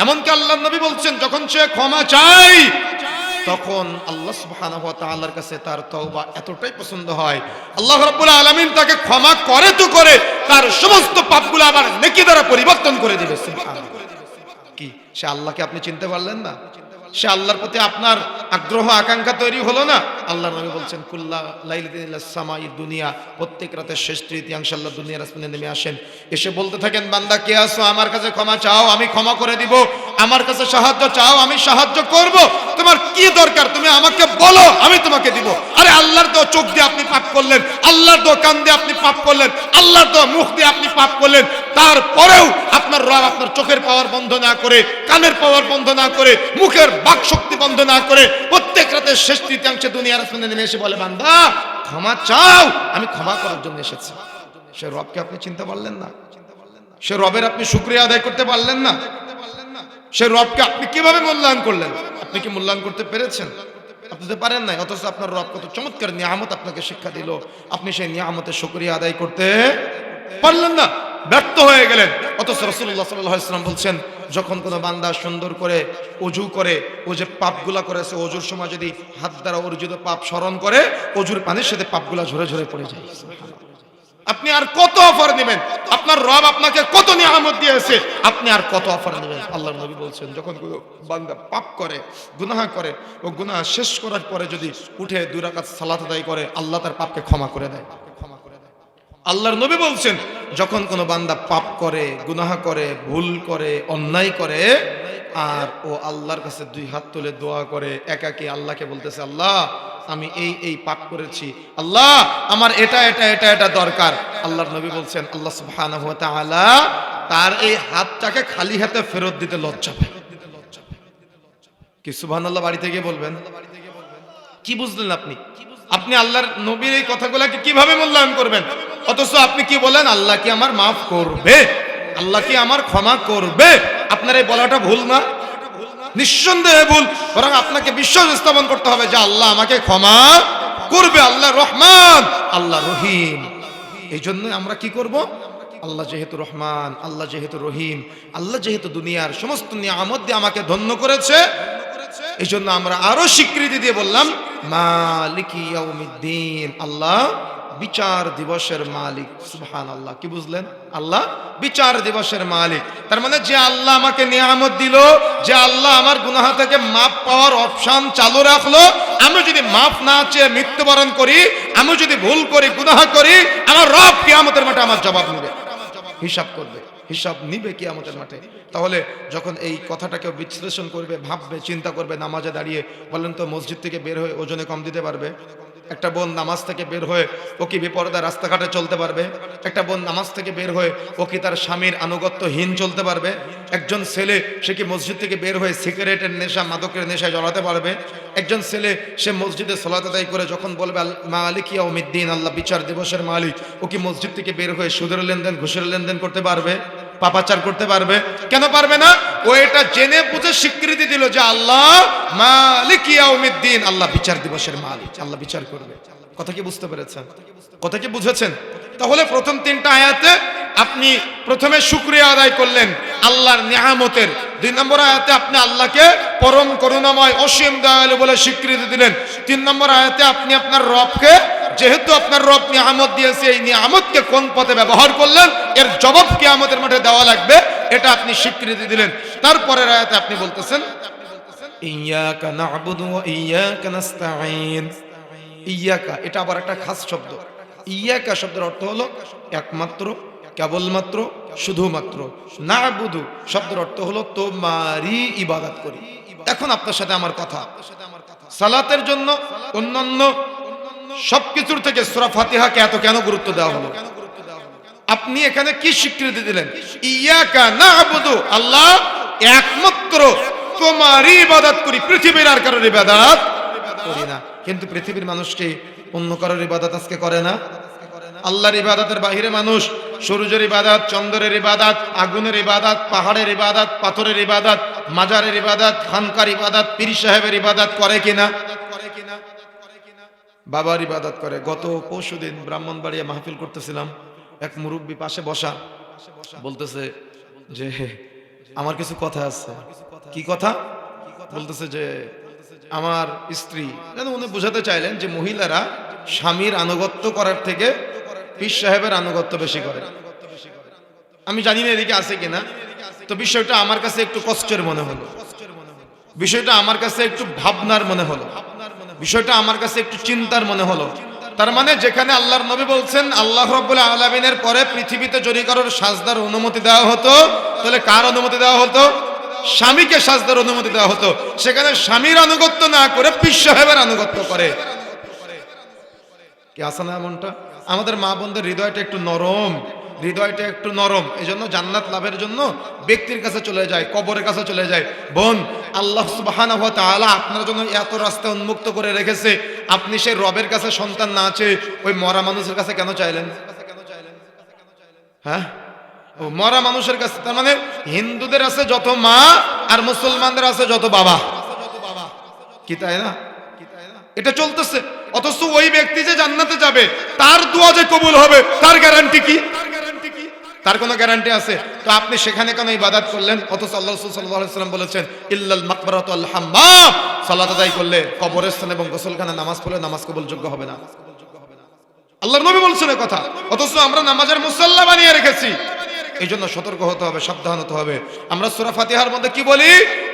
এমনকি আল্লাহর নবী বলছেন যখন সে ক্ষমা চায় তখন আল্লাহ সুবহানাহু ওয়া তাআলার কাছে তার তওবা এতটাই পছন্দ হয়, আল্লাহ রাব্বুল আলামিন তাকে ক্ষমা করে তো করে তার সমস্ত পাপগুলো আবার নেকি দ্বারা পরিবর্তন করে দিবে, সুবহানাল্লাহ। কি সে আল্লাহকে আপনি চিনতে পারলেন না? সে আল্লাহর প্রতি আপনার আগ্রহ আকাঙ্ক্ষা তৈরি হলো না? আল্লাহ নবী বলছেন কুল্লা লাইলাতিন ইলাস সামাই দুনিয়া, প্রত্যেক রাতের শেষ তৃতীয়াংশ আল্লাহ দুনিয়ার আসমানে নেমে আসেন, এসে বলতে থাকেন বান্দা কে আছো? আমার কাছে ক্ষমা চাও, আমি ক্ষমা করে দিব। আমার কাছে সাহায্য চাও, আমি সাহায্য করব। তোমার কি দরকার তুমি আমাকে বলো, আমি তোমাকে দিব। আরে আল্লাহর তো চোখ দিয়ে আপনি পাপ করলেন, আল্লাহর তো কান দিয়ে আপনি পাপ করলেন, আল্লাহর তো মুখ দিয়ে আপনি পাপ করলেন, তারপরেও আপনার রব আপনার চোখের পাওয়ার বন্ধ না করে, কানের পাওয়ার বন্ধ না করে, মুখের বাক শক্তি বন্ধ না করে প্রত্যেক রাতের শেষ তৃতীয়াংশে দুনিয়ার আসমানে নেমে এসে বলে বান্দা ক্ষমা চাও, আমি ক্ষমা করার জন্য এসেছি। সে রবকে আপনি চিনতে পারলেন না? সে রবের আপনি শুকরিয়া আদায় করতে পারলেন না? সে রবকে আপনি কিভাবে মূল্যায়ন করলেন? আপনি কি মূল্যায়ন করতে পেরেছেন? আপনি তো পারেন নাই। অথচ আপনার রব কত চমৎকার নিয়ামত আপনাকে শিক্ষা দিল, আপনি সেই নিয়ামতের শুকরিয়া আদায় করতে পারলেন না, ব্যর্থ হয়ে গেলেন। অথচ রাসূলুল্লাহ সাল্লাল্লাহু আলাইহি ওয়াসাল্লাম বলছেন যখন কোনো বান্দা সুন্দর করে ওযু করে, ও যে পাপগুলা করেছে ওযুর সময় যদি হাত দ্বারা অর্জিত পাপ স্মরণ করে ওযুর পানির সাথে পাপগুলা ঝরে ঝরে পড়ে যায়। আপনি আর কত অফার নেবেন? আপনার রব আপনাকে কত নিয়ামত দিয়েছে, আপনি আর কত অফার নেবেন? আল্লাহর নবী বলছেন যখন কোনো বান্দা পাপ করে, গুনাহ করে, ও গুনাহ শেষ করার পরে যদি উঠে 2 রাকাত সালাত আদায় করে আল্লাহ তার পাপকে ক্ষমা করে দেয়। আল্লাহর নবী বলছেন যখন কোনো বান্দা পাপ করে, গুনাহ করে, ভুল করে, অন্যায় করে, আর ও আল্লাহর কাছে 2 হাত তুলে দোয়া করে, একাকী আল্লাহকে বলতেছে আল্লাহ আমি এই পাপ করেছি, আল্লাহ আমার এটা দরকার। আল্লাহর নবী বলছেন আল্লাহ সুবহানাহু ওয়া তাআলা তার এই হাতটাকে খালি হাতে ফেরত দিতে লজ্জা পায়। কি সুবহানাল্লাহ বাড়িতে গিয়ে বলবেন? কি বুঝলেন আপনি? আপনি আল্লাহর নবীর এই কথাগুলোকে কিভাবে মূল্যায়ন করবেন? অথচ আপনি কি বলেন আল্লাহ কি আমার মাফ করবে, আল্লাহ কি আমার ক্ষমা করবে? আপনার এই বলাটা ভুল না? নিঃসন্দেহে ভুল। বরং আপনাকে বিশ্বাস স্থাপন করতে হবে যে আল্লাহ আমাকে ক্ষমা করবে, আল্লাহ রহমান, আল্লাহ রহিম। এই জন্য আমরা কি করব? আল্লাহ যেহেতু রহমান, আল্লাহ যেহেতু রহিম, আল্লাহ যেহেতু দুনিয়ার সমস্ত নিয়ামত দিয়ে আমাকে ধন্য করেছে, এই জন্য আমরা আরো স্বীকৃতি দিয়ে বললাম মালিকি ইয়াউমিদ্দিন, আল্লাহ বিচার দিবসের মালিক। সুবহানাল্লাহ। কি বুঝলেন? আল্লাহ বিচার দিবসের মালিক। তার মানে যে আল্লাহ আমাকে নিয়ামত দিল, যে আল্লাহ আমার গুনাহ থেকে মাফ পাওয়ার অপশন চালু রাখলো, আমি যদি মাফ না চেয়ে মৃত্যুবরণ করি, আমি যদি ভুল করি, গুনাহ করি, আমার রব কিয়ামতের মাঠে আমার জবাব নেবে, হিসাব করবে। হিসাব নিবে কিয়ামতের মাঠে। তাহলে যখন এই কথাটা কেউ বিশ্লেষণ করবে, ভাববে, চিন্তা করবে, নামাজে দাঁড়িয়ে বলেন তো মসজিদ থেকে বের হয়ে ওজনে কম দিতে পারবে? একটা বোন নামাজ থেকে বের হয়ে ও কি বেপরদা রাস্তাঘাটে চলতে পারবে? একটা বোন নামাজ থেকে বের হয়ে ও কি তার স্বামীর আনুগত্যহীন চলতে পারবে? একজন ছেলে সে কি মসজিদ থেকে বের হয়ে সিগারেটের নেশা, মাদকের নেশায় জড়াতে পারবে? একজন ছেলে সে মসজিদে সালাত আদায় করে যখন বলবে মালিক ইয়াউমিদ্দিন, আল্লাহ বিচার দিবসের মালিক, ও কি মসজিদ থেকে বের হয়ে সুদের লেনদেন, ঘুষের লেনদেন করতে পারবে? পাপাচার করতে পারবে? কেন পারবে না? ও এটা জেনে বুঝে স্বীকৃতি দিল যে আল্লাহ মালিক ইয়াউমিদ্দিন, আল্লাহ বিচার দিবসের মালিক, আল্লাহ বিচার করবে। কথা কি বুঝতে পেরেছেন? কথা কি বুঝেছেন? তাহলে প্রথম তিনটা আয়াতে আপনি প্রথমে শুকরিয়া আদায় করলেন আল্লাহর নিয়ামতের। 2 নম্বর আয়াতে আপনি আল্লাহকে পরম করুণাময়, অসীম দয়ালু বলে স্বীকৃতি দিলেন। 3 নম্বর আয়াতে আপনি আপনার রবকে, যেহেতু আপনার রব নিয়ামত দিয়েছে, এই নিয়ামতকে কোন পথে ব্যবহার করলেন এর জবাব কিয়ামতের মাঠে দেওয়া লাগবে, এটা আপনি স্বীকৃতি দিলেন। তারপরের আয়াতে আপনি বলতেছেন ইয়াকা না'বুদু ওয়া ইয়াকা নাস্তাঈন। ইয়াকা এটা আবার একটা খাস শব্দ। ইয়াকা শব্দের অর্থ হলো একমাত্র, কেবলমাত্র, শুধুমাত্র। না'বুদু শব্দের অর্থ হলো তোমারই ইবাদত করি। এখন আপনার সাথে আমার কথা, সালাতের জন্য অন্যান্য সবকিছুর থেকে সূরা ফাতিহাকে এত কেন গুরুত্ব দেওয়া হলো? আপনি এখানে কি স্বীকৃতি দিলেন? ইয়াকা না'বুদু, আল্লাহ একমাত্র তোমারই ইবাদত করি, পৃথিবীর আর কারোর ইবাদত করি না। কিন্তু পৃথিবীর মানুষকে অন্য কারোর ইবাদত আজকে করে না। আল্লাহর ইবাদতের বাহিরে মানুষ সূর্যের ইবাদত, চন্দ্রের ইবাদত, আগুনের ইবাদত, পাহাড়ের ইবাদত, পাথরের ইবাদত, মাজারের ইবাদত, খানকার ইবাদত, পীর সাহেবের ইবাদত করে কিনা? বাবার ইবাদত করে। গত পরশুদিন ব্রাহ্মণবাড়িয়া মাহফিল করতেছিলাম, এক মুরব্বী পাশে বসা বলতেছে যে আমার কিছু কথা আছে। কি কথা? বলতেছে যে আমার স্ত্রী, যেন উনি বোঝাতে চাইলেন যে মহিলারা স্বামীর আনুগত্য করার থেকে পীর সাহেবের আনুগত্য বেশি করে। আমি জানি না এদিকে আছে কিনা, তো বিষয়টা আমার কাছে একটু কষ্টের মনে হলো, বিষয়টা আমার কাছে একটু ভাবনার মনে হলো, বিষয়টা আমার কাছে একটু চিন্তার মনে হলো। তার মানে যেখানে আল্লাহর নবী বলছেন আল্লাহ রাব্বুল আলামিনের পরে পৃথিবীতে যদি কারোর সাজদার অনুমতি দেওয়া হতো, তাহলে কার অনুমতি দেওয়া হতো? স্বামীকে সাজদার অনুমতি দেওয়া হতো। সেখানে স্বামীর আনুগত্য না করে পীর সাহেবের আনুগত্য করে। কি আছে না এমনটা? আমাদের মা বোনদের হৃদয়টা একটু নরম, হৃদয়টা একটু নরম, এই জন্য জান্নাত লাভের জন্য ব্যক্তির কাছে চলে যায়, কবরের কাছে চলে যায়। বোন, আল্লাহ সুবহানাহু ওয়া তাআলা আপনার জন্য এত রাস্তা উন্মুক্ত করে রেখেছে, আপনি সেই রবের কাছে সন্তান না আছে ওই মরা মানুষের কাছে কেন চাইলেন? হ্যাঁ, ও মরা মানুষের কাছে। তার মানে হিন্দুদের আছে যত মা আর মুসলমানদের আছে যত বাবা, কি তাই না? এটা চলতেছে। অথচ ওই ব্যক্তি যে জান্নাতে যাবে, তার দোয়া যে কবুল হবে, তার গ্যারান্টি কি? তার কোনো গ্যারান্টি আছে? তো আপনি সেখানে কেন ইবাদত করলেন? অথচ আল্লাহ রাসূল সাল্লাল্লাহু আলাইহি ওয়াসাল্লাম বলেছেন ইল্লাল মাকবারাতু আল হাম্মাম, সালাত আদায় করলে কবরস্থান এবং গোসলখানা নামাজ পড়লে নামাজ কবুলযোগ্য হবে না। আল্লাহর নবী বলছেন এই কথা, অথচ আমরা নামাজের মুসাল্লা বানিয়ে রেখেছি। এই জন্য সতর্ক হতে হবে, সাবধান হতে হবে। আমরা সূরা ফাতিহার মধ্যে কি বলি?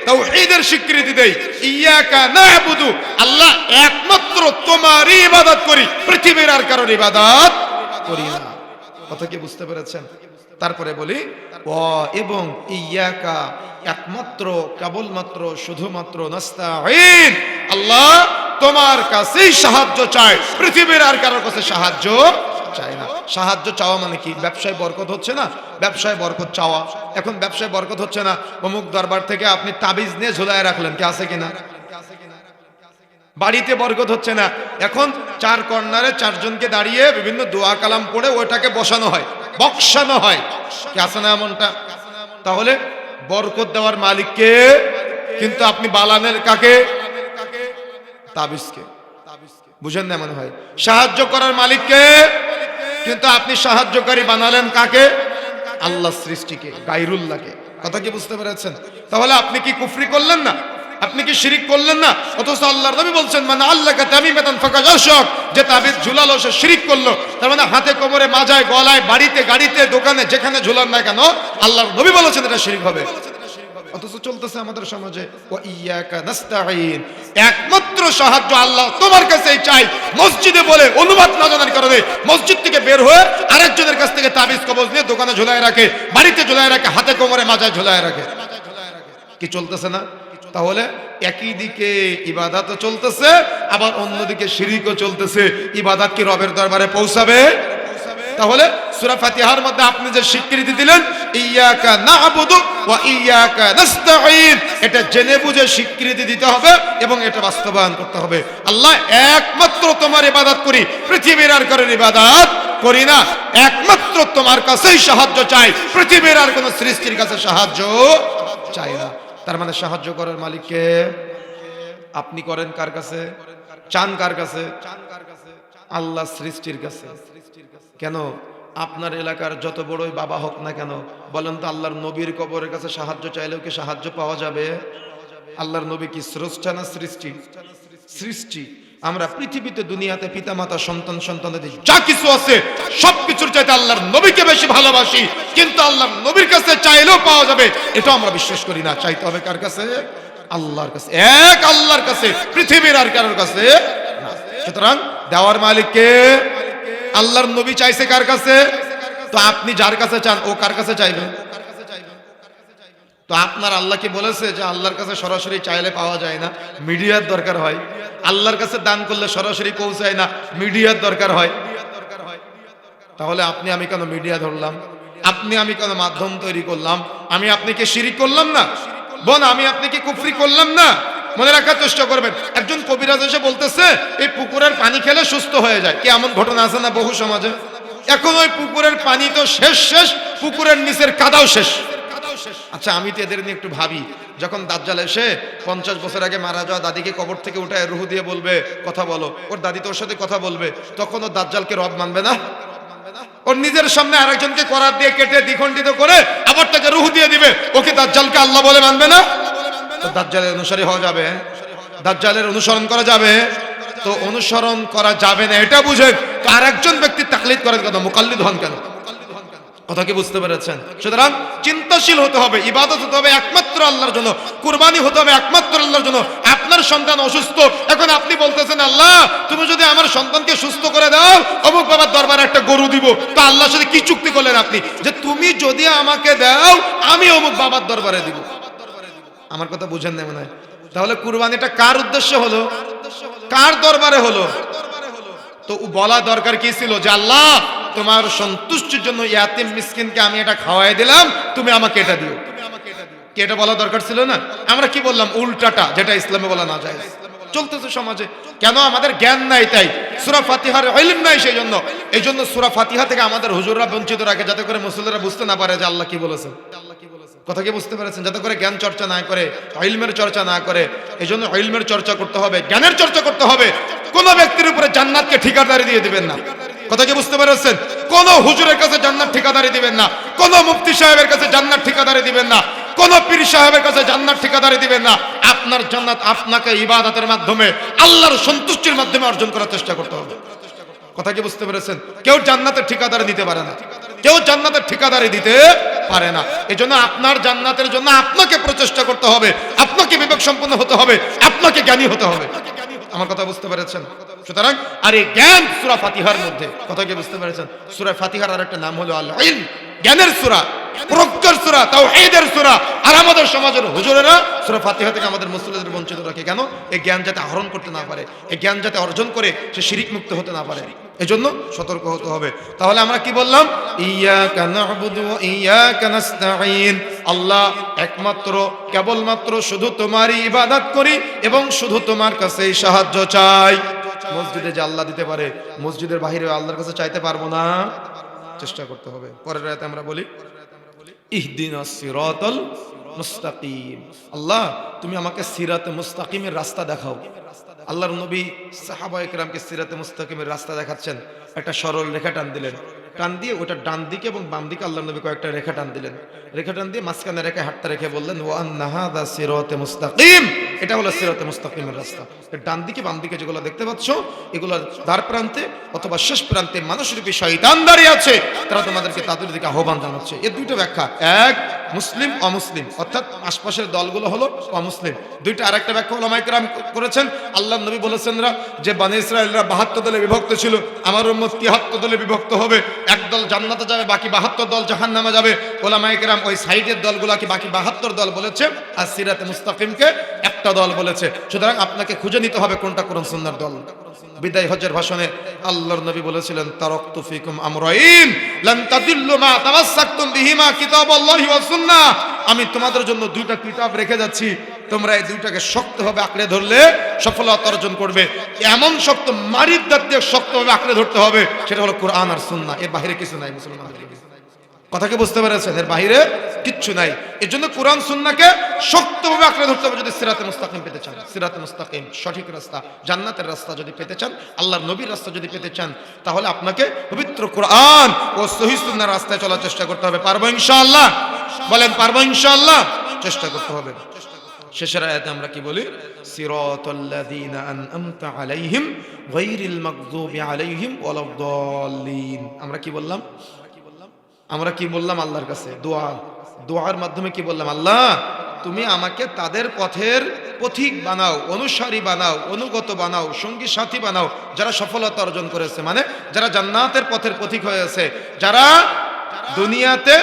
তাওহীদের স্বীকৃতি দেই, ইয়াকা না'বুদু, আল্লাহ একমাত্র তোমারই ইবাদত করি, পৃথিবীর আর কারোর ইবাদত করি না। কথা কি বুঝতে পেরেছেন? তারপরে বলি এবং ইয়াকা একমাত্র, কেবলমাত্র, শুধুমাত্র, নাস্তাঈন, আল্লাহ তোমার কাছেই সাহায্য চাই, পৃথিবীর আর কারোর কাছে সাহায্য চাই না। সাহায্য চাওয়া মানে কি? ব্যবসায় বরকত হচ্ছে না, ব্যবসায় বরকত চাওয়া। এখন ব্যবসায় বরকত হচ্ছে না, অমুক দরবার থেকে আপনি তাবিজ নিয়ে ঝুলায় রাখলেন, কি আছে কিনা? বাড়িতে বরকত হচ্ছে না, এখন 4 কর্নারে 4 জনকে দাঁড়িয়ে বিভিন্ন দোয়া কালাম পড়ে ওইটাকে বসানো হয়, বক্সানো হয়, কি আছে না এমনটা? তাহলে বরকত দেওয়ার মালিককে, কিন্তু আপনি বালানের কাকে? তাবিজকে। বুঝেন না মনে হয়? সাহায্য করার মালিককে, কিন্তু আপনি সাহায্যকারী বানালেন কাকে? আল্লাহ সৃষ্টিকে, গায়রুল্লাহকে। কথা কি বুঝতে পেরেছেন? তাহলে আপনি কি কুফরি করলেন না? আপনি কি শিরিক করলেন না? অথচ আল্লাহর নবী বলছেন মান আল্লাকা তামিমাতান ফাকাদ আশরাক, যে তাবিজ ঝুলালো সে শিরিক করলো। তার মানে হাতে কোমরে মাজায় গলায় বাড়িতে গাড়িতে দোকানে যেখানে ঝুলান না কেন, আল্লাহর নবী বলেছেন এটা শিরিক হবে। অথচ চলতেছে আমাদের সমাজে ওয়া ইয়াকা নাস্তাঈন, একমাত্র সাহায্য আল্লাহ তোমার কাছেই চাই মসজিদে বলে অনুবাদ না জানার কারণে মসজিদ থেকে বের হয়ে আরেকজনের কাছ থেকে তাবিজ কবজ নিয়ে দোকানে ঝুলায় রাখে, বাড়িতে ঝুলায় রাখে, হাতে কোমরে মাজায় ঝুলায় রাখে। কি চলতেছে না? তাহলে একই দিকে ইবাদতও চলতেছে, আবার অন্যদিকে শিরকও চলতেছে। ইবাদত কি রবের দরবারে পৌঁছাবে? তাহলে সূরা ফাতিহার মধ্যে আপনি যে স্বীকৃতি দিলেন ইয়াকা না'বুদু ওয়া ইয়াকা নাস্তাঈন, এটা জেনে বুঝে স্বীকৃতি দিতে হবে এবং এটা বাস্তবায়ন করতে হবে। আল্লাহ একমাত্র তোমার ইবাদত করি, পৃথিবীর আর কারোর ইবাদত করি না। একমাত্র তোমার কাছেই সাহায্য চাই, পৃথিবীর আর কোন সৃষ্টির কাছে সাহায্য চাই না। তার মানে সাহায্য করার মালিককে আপনি করেন কার কাছে? চান কার কাছে? আল্লাহ সৃষ্টির কাছে। কেন? আপনার এলাকার যত বড়ই বাবা হোক না কেন, বলেন তো আল্লাহর নবীর কবরের কাছে সাহায্য চাইলেও কি সাহায্য পাওয়া যাবে? আল্লাহর নবী কি স্রষ্টা না সৃষ্টি? সৃষ্টি। আমরা পৃথিবীতে দুনিয়াতে পিতামাতা সন্তান সন্তানাদি যা কিছু আছে সবকিছুর চাইতে আল্লাহর নবীকে বেশি ভালোবাসি, কিন্তু আল্লাহর নবীর কাছে চাইলেও পাওয়া যাবে এটা আমরা বিশ্বাস করি না। চাইতে হবে কার কাছে? আল্লাহর কাছে, এক আল্লাহর কাছে, পৃথিবীর আর কারোর কাছে না। সুতরাং দেওয়ার মালিককে আল্লাহর নবী চাইছে কার কাছে? তো আপনি যার কাছে চান ও কার কাছে চাইবেন? তো আপনার আল্লাহ কি বলেছে যে আল্লাহর কাছে সরাসরি চাইলে পাওয়া যায় না, মিডিয়ার দরকার হয়? আল্লাহর কাছে দান করলে সরাসরি পৌঁছায় না, মিডিয়ার দরকার হয়? তাহলে আপনি আমি কেন মিডিয়া ধরলাম? আপনি আমি কেন মাধ্যম তৈরি করলাম? আমি আপনাকে শিরিক করলাম না? বোন আমি আপনাকে কুফরি করলাম না? মনে রাখার চেষ্টা করবেন। একজন কবিরাজ এসে বলতেছে এই পুকুরের পানি খেলে সুস্থ হয়ে যায়। কি এমন ঘটনা আছে না বহু সমাজে? এখন ওই পুকুরের পানি তো শেষ, পুকুরের নিচের কাদাও শেষ। আচ্ছা আমি তো এদের নিয়ে একটু ভাবি, যখন দাজ্জাল এসে 50 বছর আগে মারা যাওয়া দাদিকে কবর থেকে উঠায় রুহু দিয়ে বলবে কথা বলো, ওর দাদি তোর সাথে কথা বলবে, তখন ও দাজ্জালকে রব মানবে না? ওর নিজের সামনে আরেকজনকে করাত দিয়ে কেটে দ্বিখণ্ডিত করে আবার তাকে রুহু দিয়ে দিবে, ওকে দাজ্জালকে আল্লাহ বলে মানবে না? তো দাজ্জালের অনুসারী হওয়া যাবে? দাজ্জালের অনুসরণ করা যাবে? তো অনুসরণ করা যাবে না এটা বুঝে তো আরেকজন ব্যক্তি তাকলিদ করেন কেন, মুকাল্লিদ হন কেন? কথা কি বুঝতে পেরেছেন? সুতরাং চিন্তাশীল হতে হবে, ইবাদত হতে হবে একমাত্র আল্লাহর জন্য, কুরবানি হতে হবে একমাত্র আল্লাহর জন্য। আপনার সন্তান অসুস্থ, এখন আপনি বলতেছেন আল্লাহ তুমি যদি আমার সন্তানকে সুস্থ করে দাও অমুক বাবার দরবারে একটা গরু দিব, তো আল্লাহর সাথে কি চুক্তি করলেন আপনি যে তুমি যদি আমাকে দাও আমি অমুক বাবার দরবারে দিব? আমার কথা বুঝেন না মনে হয়? তাহলে কুরবানিটা কার উদ্দেশ্য হলো, কার দরবারে হলো? তো বলা দরকার কি ছিল যে আল্লাহ তোমার সন্তুষ্টির জন্য ইয়াতিম মিসকিনকে আমি এটা খাওয়াই দিলাম, তুমি আমাকে এটা দিও। কি এটা বলা দরকার ছিল না? আমরা কি বললাম উল্টাটা, যেটা ইসলামে বলা না যায়। চলতেছে সমাজে। কেন? আমাদের জ্ঞান নাই, তাই সূরা ফাতিহার ইলম নাই। এই জন্য সূরা ফাতিহা থেকে আমাদের হুজুররা বঞ্চিত রাখে, যাতে করে মুসল্লিরা বুঝতে না পারে যে আল্লাহ কি বলেছেন। কথা কি বুঝতে পেরেছেন? যাতে করে জ্ঞান চর্চা না করে, ইলমের চর্চা না করে। এই জন্য ইলমের চর্চা করতে হবে, জ্ঞানের চর্চা করতে হবে। কোন ব্যক্তির উপরে জান্নাতকে ঠিকাদারি দিয়ে দিবেন না। কথা কি বুঝতে পেরেছেন? কোন হুজুরের কাছে জান্নাত ঠিকাদারি দিবেন না, কোন মুফতি সাহেবের কাছে জান্নাত ঠিকাদারি দিবেন না, কোন পীর সাহেবের কাছে জান্নাত ঠিকাদারি দিবেন না। আপনার জান্নাত আপনাকে ইবাদতের মাধ্যমে, আল্লাহর সন্তুষ্টির মাধ্যমে অর্জন করার চেষ্টা করতে হবে। কথা কি বুঝতে পেরেছেন? কেউ জান্নাতের ঠিকাদারি দিতে পারে না, কেউ জান্নাতের ঠিকাদারি দিতে পারে না। এজন্য আপনার জান্নাতের জন্য আপনাকে প্রচেষ্টা করতে হবে, আপনাকে বিবেক সম্পন্ন হতে হবে, আপনাকে জ্ঞানী হতে হবে। আমার কথা বুঝতে পেরেছেন? সুতরাং আর এই জ্ঞান সূরা ফাতিহার মধ্যে। কথা কি বুঝতে পেরেছেন? সূরা ফাতিহার আরেকটা নাম হলো আল ইলম, জ্ঞানের সূরা, প্রজ্ঞার সূরা, তাওহীদের সূরা। আর আমাদের সমাজের হুজুরেরা সূরা ফাতিহা থেকে আমাদের মুসলিমদের বঞ্চিত রাখে। কেন? এই জ্ঞান যাতে আহরণ করতে না পারে, এই জ্ঞান যাতে অর্জন করে সে শিরিক মুক্ত হতে না পারে, এজন্য সতর্ক হতে হবে। তাহলে আমরা কি বললাম? ইয়াকা না'বুদু ওয়া ইয়াকা নাস্তাঈন। আল্লাহ একমাত্র, কেবলমাত্র শুধু তোমারই ইবাদত করি এবং শুধু তোমার কাছেই সাহায্য চাই। মসজিদে যে আল্লাহ দিতে পারে, মসজিদের বাইরে আল্লাহর কাছে চাইতে পারবো না? চেষ্টা করতে হবে। পরের আয়াতে আমরা বলি ইহদিনাস সিরাতাল মুস্তাকিম। আল্লাহ তুমি আমাকে সিরাতে মুস্তাকিমের রাস্তা দেখাও। আল্লাহর নবী সাহাবায়ে কেরামকে সিরাতে মুস্তাকিমের রাস্তা দেখাচ্ছেন। একটা সরল রেখা টান দিলেন, টান দিয়ে ওটা ডান দিকে এবং বাম দিকে আল্লাহর নবী কয়েকটা রেখা টান দিলেন। রেখা টান দিয়ে মাঝখানে রেখে হাতটা রেখে বললেন ওয়া আন্না হাযা সিরাতে মুস্তাকিম। এটা হলো সিরাতে মুস্তাকিমের রাস্তা। ডান দিকে বাম দিকে যেগুলো দেখতে পাচ্ছ, এগুলোর দ্বার প্রান্তে অথবা শেষ প্রান্তে মানুষরূপী শয়তান দাঁড়িয়ে আছে, তারা তোমাদেরকে তাদের দিকে আহ্বান জানাচ্ছে। এর দুইটা ব্যাখ্যা। এক, মুসলিম অমুসলিম, অর্থাৎ আশপাশের দলগুলো হলো অমুসলিম। দুইটা আরেকটা ব্যাখ্যা উলামায়ে কেরাম করেছেন। আল্লাহর নবী বলেছেন যে বনি ইসরাঈলরা 72 দলে বিভক্ত ছিল, আমার উম্মত 73 দলে বিভক্ত হবে, এক দল জান্নাতে যাবে, বাকি 72 দল জাহান্নামে যাবে। উলামায়ে কেরাম ওই সাইডের দলগুলোকে বাকি 72 দল বলেছে, আর সিরাতে মুস্তাকিমকে একটা দল বলেছে। সুতরাং আপনাকে খুঁজে নিতে হবে কোনটা কোরআন সুন্নাহর দল। বিদায় হজ্জের ভাষণে আল্লাহর নবী বলেছিলেন, তারাকতু ফিকুম আমরাইন লান তাদিল্লু মা তামাসসাকতুম বিহিমা কিতাবাল্লাহি ওয়াস সুন্নাহ। আমি তোমাদের জন্য দুইটা কিতাব রেখে যাচ্ছি, তোমরা এই দুইটাকে শক্তভাবে আঁকড়ে ধরলে সফলতা অর্জন করবে। এমন শক্ত, মারির দাঁত দিয়ে শক্তভাবে আঁকড়ে ধরতে হবে, সেটা হলো কোরআন আর সুন্নাহ। এর বাইরে কিছু নাই মুসলমানদের। কথা কি বুঝতে পেরেছেন? এর বাইরে কিচ্ছু নাই। এর জন্য কোরআন সুন্নাহকে শক্তভাবে আঁকড়ে ধরতে হবে যদি সিরাতে মুস্তাকিম পেতে চান। সিরাতে মুস্তাকিম, সঠিক রাস্তা, জান্নাতের রাস্তা যদি পেতে চান, আল্লাহর নবীর রাস্তা যদি পেতে চান, তাহলে আপনাকে পবিত্র কোরআন ও সহিহ সুন্নাহর রাস্তায় চলার চেষ্টা করতে হবে। পারবো ইনশাআল্লাহ? বলেন পারবো ইনশাআল্লাহ? চেষ্টা করতে হবে। শেষের আয়াতে আমরা কি বলি? সিরাতাল্লাযীনা আনআমতা আলাইহিম গায়রিল মাগযুবি আলাইহিম ওয়ালাদ-দাল্লিন। আমরা কি বললাম? আমরা কি বললাম? আল্লাহর কাছে দোয়ার মাধ্যমে কি বললাম? আল্লাহ, তুমি আমাকে তাদের পথের পথিক বানাও, অনুসারী বানাও, অনুগত বানাও, সঙ্গী সাথী বানাও, যারা সফলতা অর্জন করেছে, মানে যারা জান্নাতের পথের পথিক হয়েছে, যারা দুনিয়াতে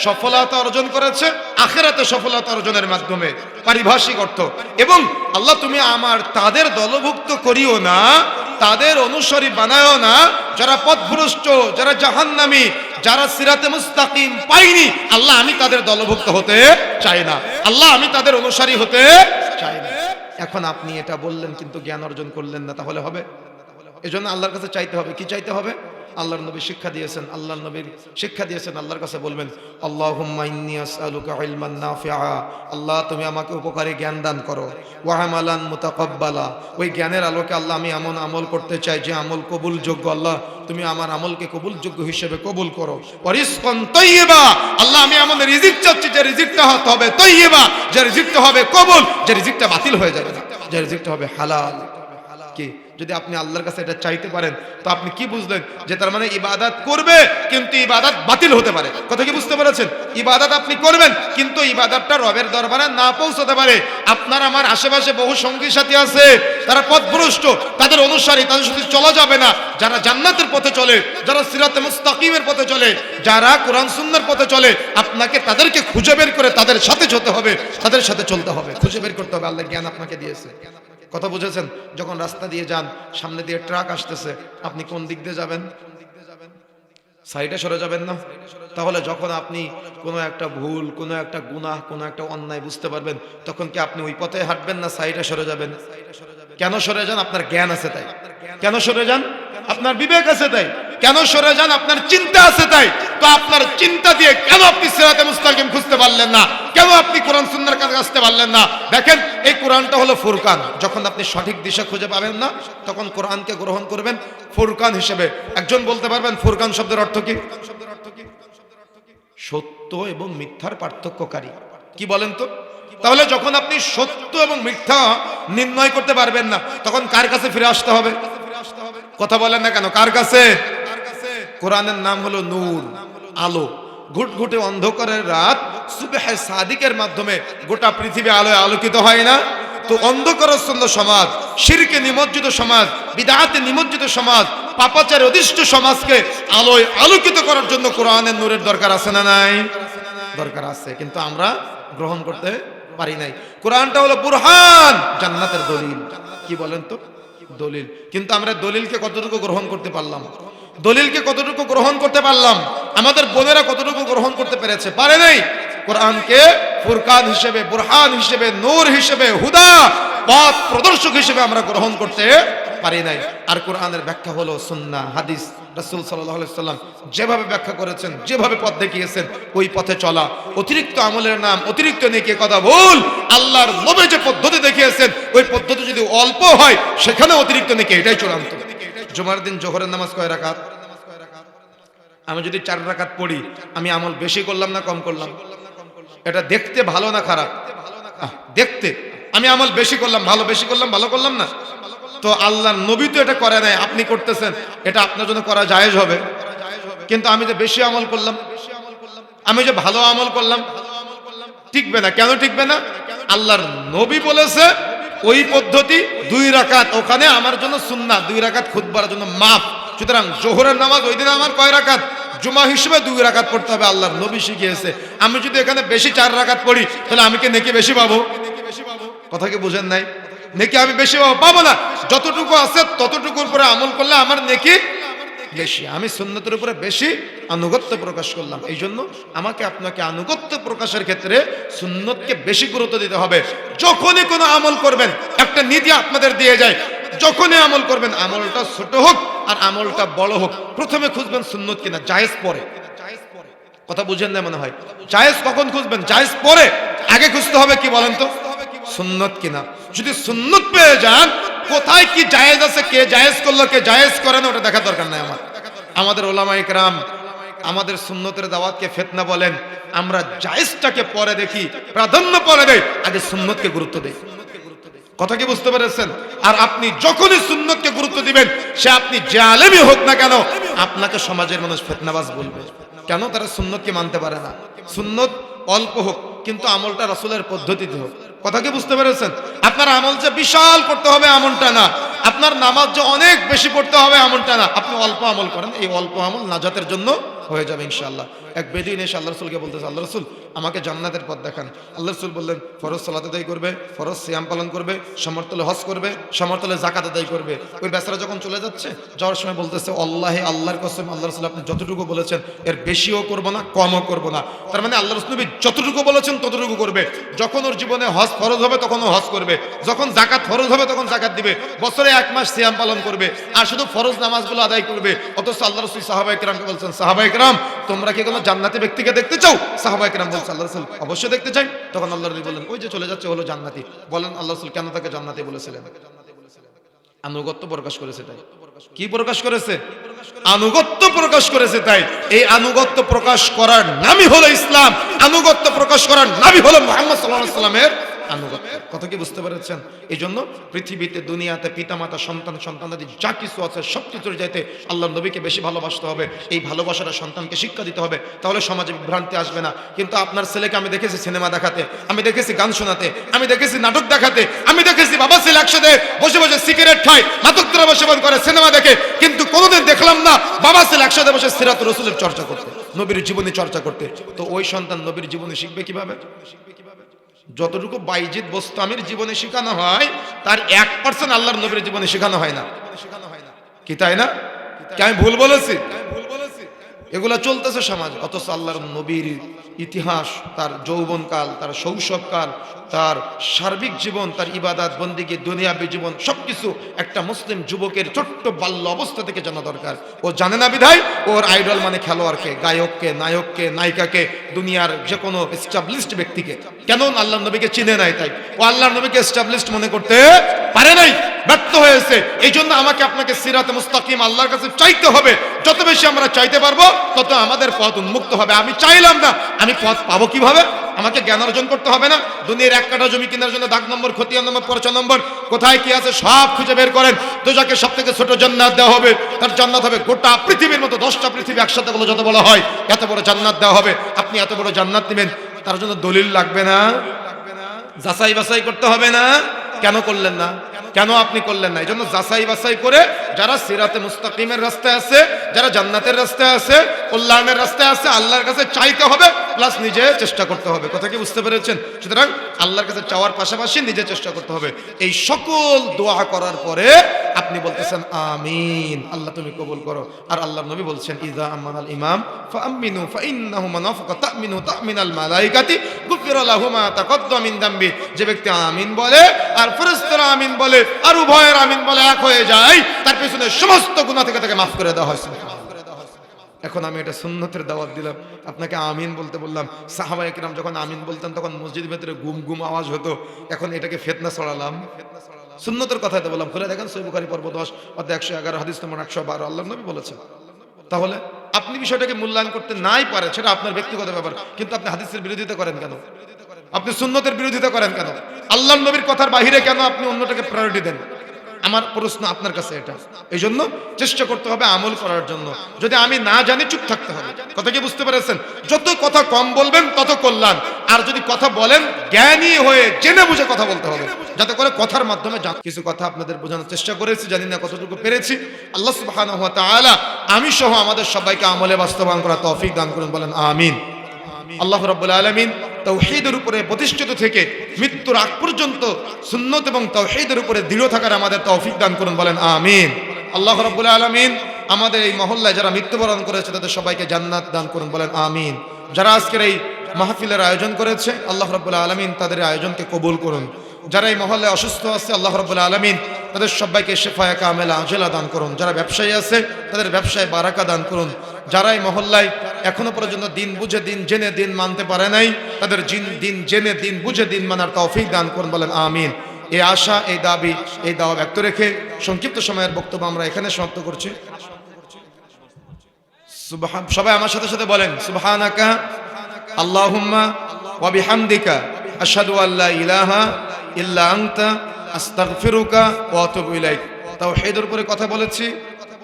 সফলতা অর্জন করেছে, আখিরাতে সফলতা অর্জনের মাধ্যমে, পারিভাষিক অর্থ। এবং আল্লাহ, তুমি আমার তাদের দলভুক্ত করিও না, তাদের অনুসারী বানায়ও না যারা পথভ্রষ্ট, যারা জাহান্নামী, যারা সিরাতে মুস্তাকিম পায়নি। আল্লাহ, আমি তাদের দলভুক্ত হতে চাই না। আল্লাহ, আমি তাদের অনুসারী হতে চাই না। এখন আপনি এটা বললেন কিন্তু জ্ঞান অর্জন করলেন না, তাহলে হবে? এজন্য আল্লাহর কাছে চাইতে হবে। কি চাইতে হবে? আল্লাহর নবী শিক্ষা দিয়েছেন, আল্লাহর নবীর শিক্ষা দিয়েছেন। আল্লাহর কাছে বলবেন, আল্লাহুম্মা ইন্নী আসআলুকা ইলমান নাফিআ। আল্লাহ, তুমি আমাকে উপকারী জ্ঞান দান করো। ওয়া আমালান মুতাকাব্বালা। ওই জ্ঞানের আলোকে আল্লাহ আমি এমন আমল করতে চাই যে আমল কবুলযোগ্য। আল্লাহ, তুমি আমার আমলকে কবুলযোগ্য হিসেবে কবুল করো। ওয়া রিজকান তাইয়্যিবা। আল্লাহ, আমি এমন রিজিক চাচ্ছি যে রিজিকটা হবে তাইয়্যিবা, যে রিজিকটা হবে কবুল, যে রিজিকটা বাতিল হয়ে যাবে না, যে রিজিকটা হবে হালাল। কি যদি আপনি আল্লাহর কাছে এটা চাইতে পারেন, তো আপনি কি বুঝলেন? যে তার মানে ইবাদত করবে কিন্তু ইবাদত বাতিল হতে পারে। কথা কি বুঝতে পেরেছেন? ইবাদত আপনি করবেন কিন্তু ইবাদতটা রবের দরবারে না পৌঁছতে পারে। আপনার আমার আশেপাশে বহু সঙ্গী সাথী আছে, তারা পথভ্রষ্ট, তাদের অনুসারী, তাদের সাথে চলা যাবে না। যারা জান্নাতের পথে চলে, যারা সিরাতে মুস্তাকিমের পথে চলে, যারা কোরআন সুন্নাহর পথে চলে, আপনাকে তাদেরকে খুঁজে বের করে তাদের সাথে যেতে হবে, তাদের সাথে চলতে হবে, খুঁজে বের করতে হবে। আল্লাহ জ্ঞান আপনাকে দিয়েছে। কথা বুঝেছেন? যখন রাস্তা দিয়ে যান, সামনে দিয়ে ট্রাক আসতেছে, আপনি কোন দিক দিয়ে যাবেন? সাইডে সরে যাবেন না? তাহলে যখন আপনি কোনো একটা ভুল, কোনো একটা গুনাহ, কোনো একটা অন্যায় বুঝতে পারবেন, তখন কি আপনি ওই পথে হাঁটবেন না সাইডে সরে যাবেন? কেন সরে যান? আপনার জ্ঞান আছে তাই। কেন সরে যান? আপনার বিবেক আছে তাই। কেন সরে যান? আপনার চিন্তা আছে তাই। তো আপনার চিন্তা দিয়ে কেন আপনি সিরাতে মুস্তাকিম খুঁজতে পারলেন না? কেন আপনি কোরআন সুন্নাহর কাছে আসতে পারলেন না? দেখেন, এই কোরআনটা হলো ফুরকান। যখন আপনি সঠিক দিশা খুঁজে পাবেন না, তখন কোরআনকে গ্রহণ করবেন ফুরকান হিসেবে। একজন বলতে পারবেন ফুরকান শব্দের অর্থ কি? সত্য এবং মিথ্যার পার্থক্যকারী। কি বলেন তো? তাহলে যখন আপনি সত্য এবং মিথ্যা নির্ণয় করতে পারবেন না, তখন কার কাছে ফিরে আসতে হবে? কথা বলেন না কেন? কার কাছে? কোরআনের নাম হলো নূর, আলো। ঘুটঘুটে অন্ধকারের রাত সুবহে সাদিকের মাধ্যমে গোটা পৃথিবী আলোয় আলোকিত হয় না? তো অন্ধকারাচ্ছন্ন সমাজ, শিরকে নিমজ্জিত সমাজ, বিদআতে নিমজ্জিত সমাজ, পাপাচারে অধিষ্ঠ সমাজকে আলোয় আলোকিত করার জন্য কোরআনের নূরের দরকার আছে না নাই? দরকার আছে, কিন্তু আমরা গ্রহণ করতে পারি নাই। কোরআনটা হলো বুরহান, জান্নাতের দলিল। কি বলেন তো? দলিল। কিন্তু আমরা দলিলকে কতটুকু গ্রহণ করতে পারলাম? দলিলকে কতটুকু গ্রহণ করতে পারলাম? আমাদের বোনেরা কতটুকু গ্রহণ করতে পেরেছে? পারে নাই। কোরআনকে ফুরকান হিসেবে, বুরহান হিসেবে, নূর হিসেবে, হুদা, পথ প্রদর্শক হিসেবে আমরা গ্রহণ করতে পারি নাই। আর কোরআনের ব্যাখ্যা হলো সুন্নাহ, হাদিস। রাসূল সাল্লাল্লাহু আলাইহি সাল্লাম যেভাবে ব্যাখ্যা করেছেন, যেভাবে পথ দেখিয়েছেন, ওই পথে চলা। অতিরিক্ত আমলের নাম অতিরিক্ত নেকি, কথা ভুল। আল্লাহর নবী যে পদ্ধতি দেখিয়েছেন, ওই পদ্ধতি যদি অল্প হয়, সেখানে অতিরিক্ত নেকি, এটাই চূড়ান্ত। জুমার দিন জোহরের নামাজ কয় রাকাত? আমি যদি 4 রাকাত পড়ি, আমি আমল বেশি করলাম না কম করলাম? এটা দেখতে ভালো না খারাপ? দেখতে আমি আমল বেশি করলাম, ভালো, বেশি করলাম, ভালো করলাম না? তো আল্লাহর নবী তো এটা করে নাই, আপনি করতেছেন, এটা আপনার জন্য করা জায়েজ হবে। কিন্তু আমি যে বেশি আমল করলাম, আমি যে ভালো আমল করলাম, টিকবে না। কেন টিকবে না? আল্লাহর নবী বলেছে ওই পদ্ধতি 2 রাকাত, ওখানে আমার জন্য সুন্নাহ, 2 রাকাত খুতবার জন্য মাফ। সুতরাং জোহরের নামাজ ওই দিন আমার কয় রাকাত? জুমা হিসেবে 2 রাকাত পড়তে হবে, আল্লাহর নবী শিখিয়েছে। আমি যদি এখানে বেশি 4 রাকাত পড়ি তাহলে আমি কি নেকি বেশি পাবো? কথা কি বুঝেন নাই? নেকি আমি বেশি পাবো না। যতটুকু আছে ততটুকুর উপরে আমল করলে আমার নেকি বেশি। আমি সুন্নতের উপরে বেশি আনুগত্য প্রকাশ করলাম। এই জন্য আমাকে আপনাকে আনুগত্য প্রকাশের ক্ষেত্রে সুন্নতকে বেশি গুরুত্ব দিতে হবে। যখনই কোনো আমল করবেন, একটা নীতি আপনাদের দিয়ে যায়, যখনই আমল করবেন, আমলটা ছোট হোক আর আমলটা বড় হোক, প্রথমে খুঁজবেন সুন্নত কিনা, জায়েজ পরে। কথা বুঝেন না মনে হয়? জায়েজ কখন খুঁজবেন? জায়েজ পরে। আগে খুঁজতে হবে কি বলেন তো? সুন্নত কিনা। যদি সুন্নত পেয়ে যান, কোথায় কি জায়েজ আছে, কে জায়েজ করলো, কে জায়েজ করে না, ওটা দেখার দরকার নাই আমার। আমাদের ওলামায়ে কেরাম আমাদের সুন্নতের দাওয়াতকে ফিতনা বলেন। আমরা জায়েজটাকে পরে দেখি, প্রাধান্য পরে দেই, আগে সুন্নতকে গুরুত্ব দেই। কথা কি বুঝতে পেরেছেন? আর আপনি যখনই সুন্নতকে গুরুত্ব দিবেন, সে আপনি যে আলেমই হোক না কেন, আপনাকে সমাজের মানুষ ফিতনাবাজ বলবে। কেন? তারা সুন্নতকে মানতে পারে না। সুন্নত অল্প হোক কিন্তু আমলটা রাসূলের পদ্ধতিতে হোক। কথা কি বুঝতে পেরেছেন? আপনার আমল যে বিশাল করতে হবে এমনটা না, আপনার নামাজ যে অনেক বেশি পড়তে হবে এমনটা না। আপনি অল্প আমল করেন, এই অল্প আমল নাজাতের জন্য হয়ে যাবে ইনশাআল্লাহ। এক বেদিন এসে আল্লাহ রাসূলকে বলতেছে, আল্লাহ রাসূল আমাকে জান্নাতের পথ দেখান। আল্লাহ রাসূল বললেন, ফরজ সালাত আদায় করবে, ফরজ সিয়াম পালন করবে, সমর্থলে হজ করবে, সমর্থলে যাকাত আদায় করবে। ওই বেচারা যখন চলে যাচ্ছে, যাওয়ার সময় বলতেছে, আল্লাহে, আল্লাহর কসম আল্লাহ রাসূল আপনি যতটুকু বলেছেন এর বেশিও করব না, কমও করব না। তার মানে আল্লাহ রাসূল যতটুকু বলেছেন ততটুকু করবে। যখন ওর জীবনে হজ ফরজ হবে তখন ও হজ করবে, যখন যাকাত ফরজ হবে তখন যাকাত দিবে, বছরে 1 মাস সিয়াম পালন করবে, আর শুধু ফরজ নামাজগুলো আদায় করবে। অথচ আল্লাহ রাসূল সাহাবায়ে কেরামকে বলছেন, সাহাবায়ে কেরাম তোমরা কি কোনো জান্নাতি ব্যক্তিকে দেখতে চাও? সাহাবায়ে কেরাম বলছেন, আল্লাহ রাসূল অবশ্যই দেখতে চাই। তখন আল্লাহর নবী বললেন, ওই যে চলে যাচ্ছে হলো জান্নাতি। বলেন আল্লাহ রাসূল কেন তাকে জান্নাতি বলেছিলেন? আনুগত্য প্রকাশ করেছে তাই। কি প্রকাশ করেছে? আনুগত্য প্রকাশ করেছে তাই। এই আনুগত্য প্রকাশ করার নামই হলো ইসলাম। আনুগত্য প্রকাশ করার নামই হলো মুহাম্মদ সাল্লাল্লাহু আলাইহি ওয়াসাল্লামের আনুগত্য। কথা কি বুঝতে পেরেছেন? এই জন্য পৃথিবীতে, দুনিয়াতে পিতামাতা, সন্তান, সন্তানাদি যা কিছু আছে সবকিছুর চাইতে আল্লাহর নবীকে বেশি ভালোবাসতে হবে। এই ভালোবাসাটা সন্তানকে শিক্ষা দিতে হবে, তাহলে সমাজে বিভ্রান্তি আসবে না। কিন্তু আপনার ছেলেকে আমি দেখেছি সিনেমা দেখাতে, আমি দেখেছি গান শোনাতে, আমি দেখেছি নাটক দেখাতে, আমি দেখেছি বাবা ছেলে একসাথে বসে বসে সিগারেট খায়, মাদক দ্রব্য সেবন করে, সিনেমা দেখে, কিন্তু কোনোদিন দেখলাম না বাবা ছেলে একসাথে বসে সিরাত রাসূলের চর্চা করতে, নবীর জীবনী চর্চা করতে। তো ওই সন্তান নবীর জীবনী শিখবে কিভাবে? যতটুকু বাইজিদ বোস্তামির জীবনে শেখানো হয় তার 1% আল্লাহর নবীর জীবনে শেখানো হয় না। কি তাই না? কি আমি ভুল বলেছি? এগুলা চলতেছে সমাজে। অথচ আল্লাহর নবীর ইতিহাস, তার যৌবনকাল, তার শৈশবকাল, তার সার্বিক জীবন, তার ইবাদত বন্দেগী, দুনিয়াবী জীবন সবকিছু একটা মুসলিম যুবকের ছোট্ট বাল্য অবস্থা থেকে জানা দরকার। ও জানে না বিধায় ওর আইডল মানে খেলোয়াড়কে, গায়ককে, নায়ককে, নায়িকাকে, দুনিয়ার যে কোনো এস্টাবলিশড ব্যক্তিকে। কেন? আল্লাহর নবীকে চিনে নাই তাই। ও আল্লাহর নবীকে এস্টাবলিশড মনে করতে পারে নাই, ব্যর্থ হয়েছে। এই জন্য আমাকে আপনাকে সিরাতে মুস্তাকিম আল্লাহর কাছে চাইতে হবে। যত বেশি আমরা চাইতে পারবো তত আমাদের পথ উন্মুক্ত হবে। আমি চাইলাম না, আমি পথ পাবো কিভাবে? আমাকে জ্ঞান অর্জন করতে হবে না? দুনিয়ার 1 কাঠা জমি কেনার জন্য দাগ নম্বর, খতিয়ান নম্বর, পরচা নম্বর, কোথায় কি আছে সব খুঁজে বের করেন। তো যাকে সব থেকে ছোট জান্নাত দেওয়া হবে, তার জান্নাত হবে গোটা পৃথিবীর মতো 10টা পৃথিবী একসাথে বলে যত বলা হয়, এত বড় জান্নাত দেওয়া হবে। আপনি এত বড় জান্নাত নেবেন, তার জন্য দলিল লাগবে না? যাচাই বাছাই করতে হবে না? কেন করলেন না? কেন আপনি করলেন না? এই জন্য যাচাই বাছাই করে যারা সিরাতে মুস্তাকিমের রাস্তায় আছে, যারা জান্নাতের রাস্তায় আছে, কল্যাণের রাস্তায় আছে, আল্লাহর কাছে চাইতে হবে, প্লাস নিজে চেষ্টা করতে হবে। কথা কি বুঝতে পেরেছেন? সুতরাং আল্লাহর কাছে চাওয়ার পাশাপাশি নিজে চেষ্টা করতে হবে। এই সকল দোয়া করার পরে আপনি বলতেছেন আমিন, আল্লাহ তুমি কবুল করো। আর আল্লাহর নবী বলছেন, ইযা আমানাল ইমাম ফাআমিনু ফাইন্নাহু মান ওয়াফাকা তামিনু তামিনাল মালাইকাতি গুফিরা লাহু মা তাকাদ্দামা মিন যামবি। যে ব্যক্তি আমিন বলে আর ফেরেশতারা আমিন বলে আর উভয়ের আমিন বলে এক হয়ে যায়, তার পিছনে সমস্ত গুনাহ থেকে তাকে মাফ করে দেওয়া হয়। এখন আমি এটা সুন্নতের দাওয়াত দিলাম, আপনাকে আমিন বলতে বললাম। সাহাবায়ে কেরাম যখন আমিন বলতেন তখন মসজিদের ভেতরে গুম গুম আওয়াজ হতো। এখন এটাকে ফিতনা ছড়ালাম। সুন্নতের কথা তো বললাম, খুলে দেখেন সহিহ বুখারী পর্ব 10 অধ্যায় 111 হাদিস নম্বর 112 আল্লাহর নবী বলেছেন। তাহলে আপনি বিষয়টাকে মূল্যায়ন করতে নাই পারে, সেটা আপনার ব্যক্তিগত ব্যাপার, কিন্তু আপনি হাদিসের বিরোধিতা করেন কেন? আপনি সুন্নতের বিরোধিতা করেন কেন? আল্লাহর নবীর কথার বাহিরে কেন আপনি অন্যটাকে প্রায়োরিটি দেন? আমার প্রশ্ন আপনার কাছে এটা। এই জন্য চেষ্টা করতে হবে আমল করার জন্য। যদি আমি না জানি চুপ থাকতে হবে। কথা কি বুঝতে পেরেছেন? যত কথা কম বলবেন তত কল্যাণ। আর যদি কথা বলেন জ্ঞানী হয়ে জেনে বুঝে কথা বলতে হবে, যাতে করে কথার মাধ্যমে কিছু কথা আপনাদের বোঝানোর চেষ্টা করেছি, জানি না কতটুকু পেরেছি। আল্লাহ সুবহানাহু ওয়া তাআলা আমি সহ আমাদের সবাইকে আমলে বাস্তবায়ন করার তৌফিক দান করুন, বলেন আমিন। আল্লাহ রাব্বুল আলামিন তাওহীদের উপরে প্রতিষ্ঠিত থেকে মৃত্যুর আগ পর্যন্ত সুন্নত এবং তাওহীদের উপরে দৃঢ় থাকার আমাদের তৌফিক দান করুন, বলেন আমিন। আল্লাহ রাব্বুল আলামিন আমাদের এই মহল্লায় যারা মৃত্যুবরণ করেছে তাদের সবাইকে জান্নাত দান করুন, বলেন আমিন। যারা আজকের এই মাহফিলের আয়োজন করেছে আল্লাহ রাব্বুল আলামিন তাদের আয়োজনকে কবুল করুন। যারা এই মহল্লায় অসুস্থ আছে আল্লাহ রাব্বুল আলামিন তাদের সবাইকে শিফায়ে কামেলা আজেলা দান করুন। যারা ব্যবসায়ী আছে তাদের ব্যবসায় বারাকা দান করুন। যারা এই মহল্লায় এখনো পর্যন্ত দিন বুঝে দিন জেনে দিন মানতে পারে নাই তাদের দিন জেনে দিন বুঝে দিন মানার তৌফিক দান করুন, বলেন আমিন। এই আশা, এই দাবি, এই দাওয়া ব্যক্ত রেখে সংক্ষিপ্ত সময়ের বক্তব্য আমরা এখানে সমাপ্ত করছি। সবাই আমার সাথে সাথে বলেন সুবহানাকা আল্লাহুম্মা ওয়া বিহামদিকা আশহাদু আল্লা ইলাহা ইল্লা আনতা আস্তাগফিরুকা ওয়া আতুবু ইলাইক। তাওহীদের উপরে কথা বলেছি।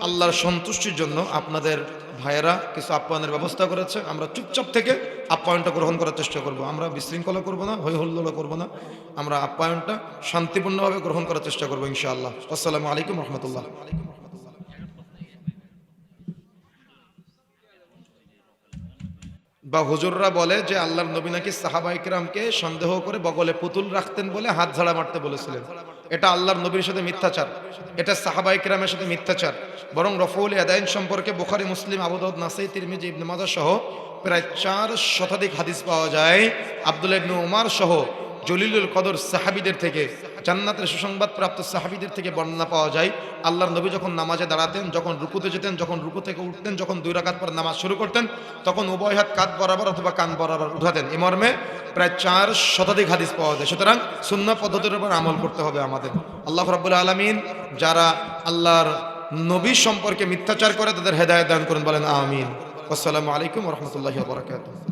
আল্লাহর সন্তুষ্টির জন্য আপনাদের ভাইয়েরা কিছু আপ্যায়নের ব্যবস্থা করেছে। আমরা চুপচাপ থেকে আপ্যায়নটা গ্রহণ করার চেষ্টা করব। আমরা বিশৃঙ্খলা করব না, হই হল্লোলা করব না। আমরা আপ্যায়নটা শান্তিপূর্ণভাবে গ্রহণ করার চেষ্টা করব ইনশাআল্লাহ। আসসালামু আলাইকুম ওয়া রাহমাতুল্লাহ। বা হুজুররা বলে যে আল্লাহর নবী নাকি সাহাবায়ে কেরামকে সন্দেহ করে বগলে পুতুল রাখতেন বলে হাত ঝাড়া মারতে বলেছিলেন। এটা আল্লাহর নবীর সাথে মিথ্যাচার, এটা সাহাবায়ে কেরামের সাথে মিথ্যাচার। বরং রফউল ইয়াদাইন সম্পর্কে বুখারী, মুসলিম, আবু দাউদ, নাসাই, তিরমিজি, ইবনে মাজাহ সহ প্রায় 4 শতাধিক হাদিস পাওয়া যায়। আব্দুল্লাহ ইবনে উমর সহ জলিলুল কদর সাহাবীদের থেকে, জান্নাতের সুসংবাদ প্রাপ্ত সাহাবীদের থেকে বর্ণনা পাওয়া যায় আল্লাহর নবী যখন নামাজে দাঁড়াতেন, যখন রুকুতে যেতেন, যখন রুকু থেকে উঠতেন, যখন 2 রাকাত পর নামাজ শুরু করতেন তখন উভয় হাত কাঁধ বরাবর অথবা কান বরাবর উঠাতেন। এই মর্মে প্রায় 4 শতাধিক হাদিস পাওয়া যায়। সুতরাং সুন্নাহ পদ্ধতির উপর আমল করতে হবে আমাদের। আল্লাহ রাব্বুল আলামিন যারা আল্লাহর নবী সম্পর্কে মিথ্যাচার করে তাদের হেদায়েত দান করুন, বলেন আমিন। আসসালামু আলাইকুম ওয়া রাহমাতুল্লাহি ওয়া বারাকাতুহু।